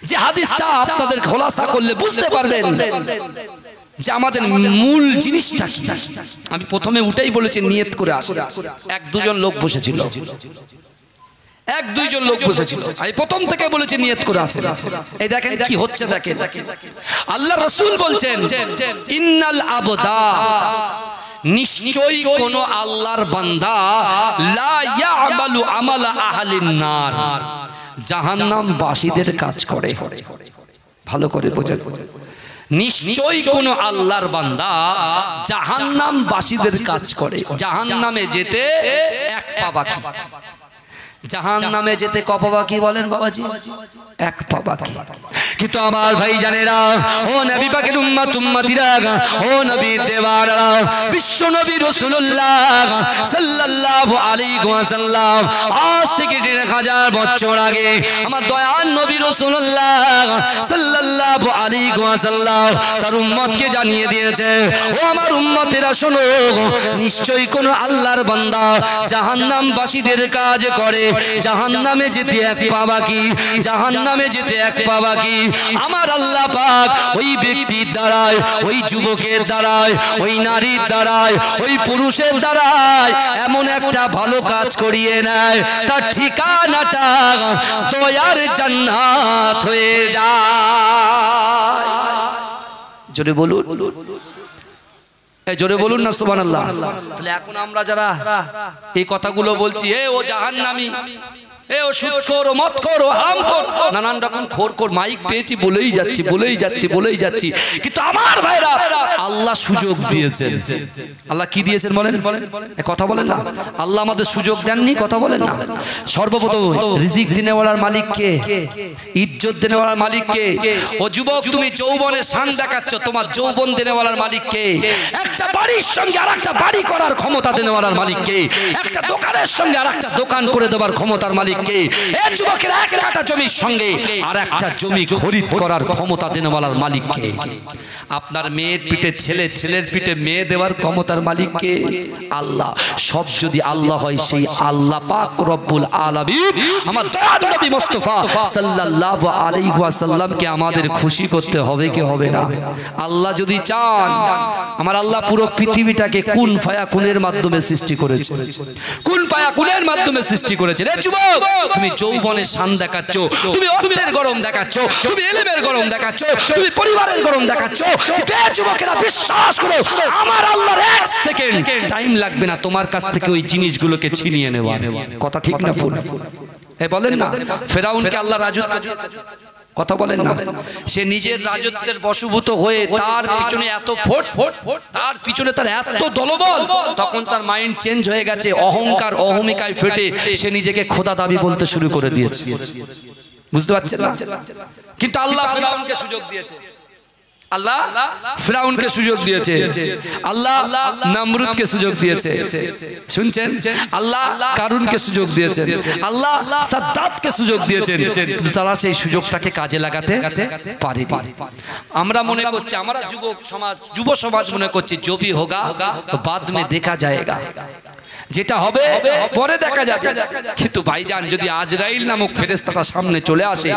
যে হাদিসটা আপনাদের খোলাসা করলে বুঝতে পারবেন যে আমাদের মূল জিনিসটা কি। আমি প্রথমে উঠেই বলেছি নিয়ত করে আসে। এক দুজন লোক বসেছিল, আমি প্রথম থেকে বলেছি নিয়ত করে আসে। এই দেখেন কি হচ্ছে, দেখেন আল্লাহ রাসূল বলছেন ইন্নাল আবদা, নিশ্চয়ই কোন আল্লাহর বান্দা লা ইয়ামালু আমালা আহলিন নার, জাহান্নাম বাসীদের কাজ করে। ভালো করে বোঝেন, নিশ্চয়ই কোন আল্লাহর বান্দা জাহান্নাম বাসীদের কাজ করে। জাহান্নামে যেতে 1 পা বাকি। জাহান্নামে যেতে ক পা বাকি বলেন বাবাজি? 1 পা বাকি। কিন্তু আমার ভাই জানেরা, ও নবী পাকের উম্মতিরা, ও নবী দেওয়ারা, বিশ্ব নবী রাসূলুল্লাহ সাল্লাল্লাহু আলাইহি ওয়াসাল্লাম আজ থেকে ১৫০০ বছর আগে আমার দয়ার নবী রাসূলুল্লাহ সাল্লাল্লাহু আলাইহি ওয়াসাল্লাম তার উম্মতকে জানিয়ে দিয়েছে, ও আমার উম্মতেরা শোনো, নিশ্চয়ই কোন আল্লাহর বান্দা জাহান্নাম বাসীদের কাজ করে। জাহান্নামে যেতে 1 পা বাকি, জাহান্নামে যেতে 1 পা বাকি। আমার আল্লাহ পাক ওই ব্যক্তির দ্বারায়, ওই যুবকের দ্বারায়, ওই নারীর দ্বারায়, ওই পুরুষের দ্বারায় এমন একটা ভালো কাজ করিয়ে নেয়, তার ঠিকানাটা দয়ার জান্নাত হয়ে যায়। জোরে বলুন। এই জোরে বলুন না সুবহানাল্লাহ। তাহলে এখন আমরা যারা এই কথাগুলো বলছি, এ ও জাহান্নামী, এ ও সুদখোর, ও মদখোর, ও হারামখোর, নানান রকম খোর মাইক পেয়েছি বলেই যাচ্ছি। কিন্তু আমার ভাইরা, আল্লাহ সুযোগ দিয়েছেন। আল্লাহ কি দিয়েছেন বলেন? কথা বলেন না। আল্লাহ আমাদের সুযোগ দেননি, কথা বলেন না। সর্বপ্রথম রিজিক দিনেওয়ালার মালিক কে? ইজ্জত দিনেওয়ালার মালিক কে? ও যুবক, তুমি যৌবনে শান দেখাচ্ছ, তোমার যৌবন দিনেওয়ালার মালিক কে? একটা বাড়ির সঙ্গে আরেকটা বাড়ি করার ক্ষমতা দিনেওয়ালার মালিক কে? একটা দোকানের সঙ্গে আরেকটা দোকান করে দেওয়ার ক্ষমতার মালিক কে? এই যুবকের এক কাঠা জমির সঙ্গে আর একটা জমি খরিদ করার ক্ষমতা দেওয়ার মালিক কে? আপনার মেয়ের পিঠে ছেলে, ছেলের পিঠে মেয়ে দেওয়ার ক্ষমতার মালিক কে? আল্লাহ। সব যদি আল্লাহ হয়, সেই আল্লাহ পাক রব্বুল আলামিন আমার দয়ার নবী মুস্তাফা সাল্লাল্লাহু আলাইহি ওয়াসাল্লামকে আমাদের খুশি করতে হবে কি হবে না? আল্লাহ যদি চান, আমার আল্লাহ পুরো পৃথিবীটাকে কুন ফায়াকুনের মাধ্যমে সৃষ্টি করেছে। কুন ফায়াকুনের মাধ্যমে সৃষ্টি করেছে। রে যুবক, তুমি যৌবনের শান দেখাচ্ছ, তুমি অর্থের গরম দেখাচ্ছ, তুমি ইলমের গরম দেখাচ্ছ, তুমি পরিবারের গরম দেখাচ্ছ, কিন্তু এই যুবকেরা বিশ্বাস করো, আমার আল্লাহর এক সেকেন্ড টাইম লাগবে না তোমার কাছ থেকে ওই জিনিসগুলোকে ছিনিয়ে নেওয়া। কথা ঠিক না ভুল? এই বলেন না, ফেরাউনকে আল্লাহ রাজত্ব, কথা বলেন না, সে নিজের রাজত্বের বশভূত হয়ে তার পিছনে এত ফোর্স, তার পিছনে তার এত দলবল, তখন তার মাইন্ড চেঞ্জ হয়ে গেছে, অহংকার অহমিকায় ফেটে সে নিজেকে খোদা দাবি বলতে শুরু করে দিয়েছে। বুঝতে পারছেন না? কিন্তু আল্লাহ ফেরাউনকে সুযোগ দিয়েছে। আল্লাহ ফিরাউনকে সুযোগ দিয়েছে, আল্লাহ নমরুদকে সুযোগ দিয়েছে, শুনছেন? আল্লাহ কারুনকে সুযোগ দিয়েছেন, আল্লাহ সাদ্দাতকে সুযোগ দিয়েছেন, কিন্তু তারা সেই সুযোগটাকে কাজে লাগাতে পারেনি। আমরা মনে করছি, আমরা যুব সমাজ মনে করছি জবি হোগা বাদ মে দেখা যায়গা, যেটা হবে পরে দেখা যাবে। কিন্তু ভাইজান, যদি আজরাইল নামক ফেরেশতাটা সামনে চলে আসে,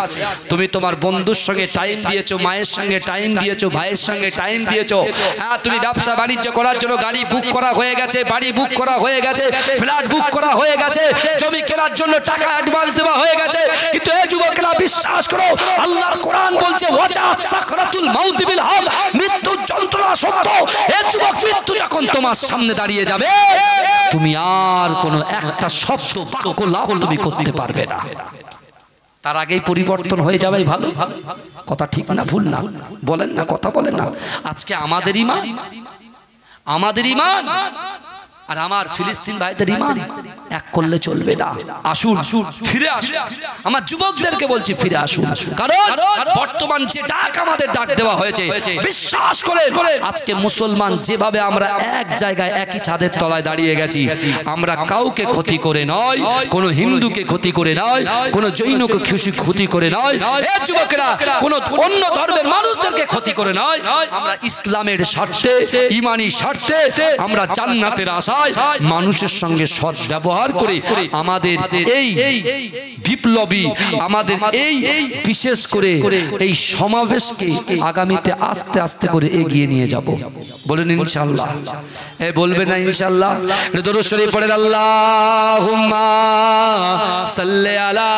তুমি তোমার বন্ধুর সঙ্গে টাইম দিয়েছো, মায়ের সঙ্গে টাইম দিয়েছো, ভাইয়ের সঙ্গে টাইম দিয়েছো, হ্যাঁ তুমি ব্যবসা বাণিজ্য করার জন্য গাড়ি বুক করা হয়ে গেছে, বাড়ি বুক করা হয়ে গেছে, ফ্ল্যাট বুক করা হয়ে গেছে, জমি কেনার জন্য টাকা অ্যাডভান্স দেওয়া হয়ে গেছে, কিন্তু এই যুবকেরা বিশ্বাস করো, আল্লাহর কোরআন বলছে ওয়াজাত সাকরাতুল মাউত বিল হক, মৃত্যুর যন্ত্রণা সত্য। এই যুবক, মৃত্যু যখন তোমার সামনে দাঁড়িয়ে যাবে, তুমি আর কোনো একটা শব্দ বাক্য লাভ তুমি করতে পারবে না, তার আগেই পরিবর্তন হয়ে যাবে। ভালো কথা ঠিক না ভুল না? বলেন না, কথা বলেন না। আজকে আমাদের ইমান আর আমার ফিলিস্তিন ভাইদের ইমান এক করলে চলবে না। আসুন, ফিরে আসুন। আমার যুবকদেরকে বলছি, ফিরে আসুন, কারণ বর্তমান যে ডাক আমাদের ডাক দেওয়া হয়েছে, বিশ্বাস করে আজকে মুসলমান যেভাবে আমরা এক জায়গায় একই ছাদের তলায় দাঁড়িয়ে গেছি, আমরা কাউকে ক্ষতি করে নয়, কোনো হিন্দুকে ক্ষতি করে নয়, কোনো জৈনকে ক্ষতি করে নয়, এই যুবকেরা কোনো অন্য ধর্মের মানুষদেরকে ক্ষতি করে নয়, আমরা ইসলামের স্বার্থে, ইমানি স্বার্থে, আমরা জান্নাতের আশায় মানুষের সঙ্গে সৎ ব্যবহার করে আমাদের এই বিপ্লবী, আমাদের এই বিশেষ করে এই সমাবেশকে আগামীতে আস্তে আস্তে করে এগিয়ে নিয়ে যাব। বলেন ইনশাআল্লাহ। এই বলবেন না ইনশাআল্লাহ? দরুদ শরীফ পড়েন, আল্লাহুম্মা সাল্লি আলা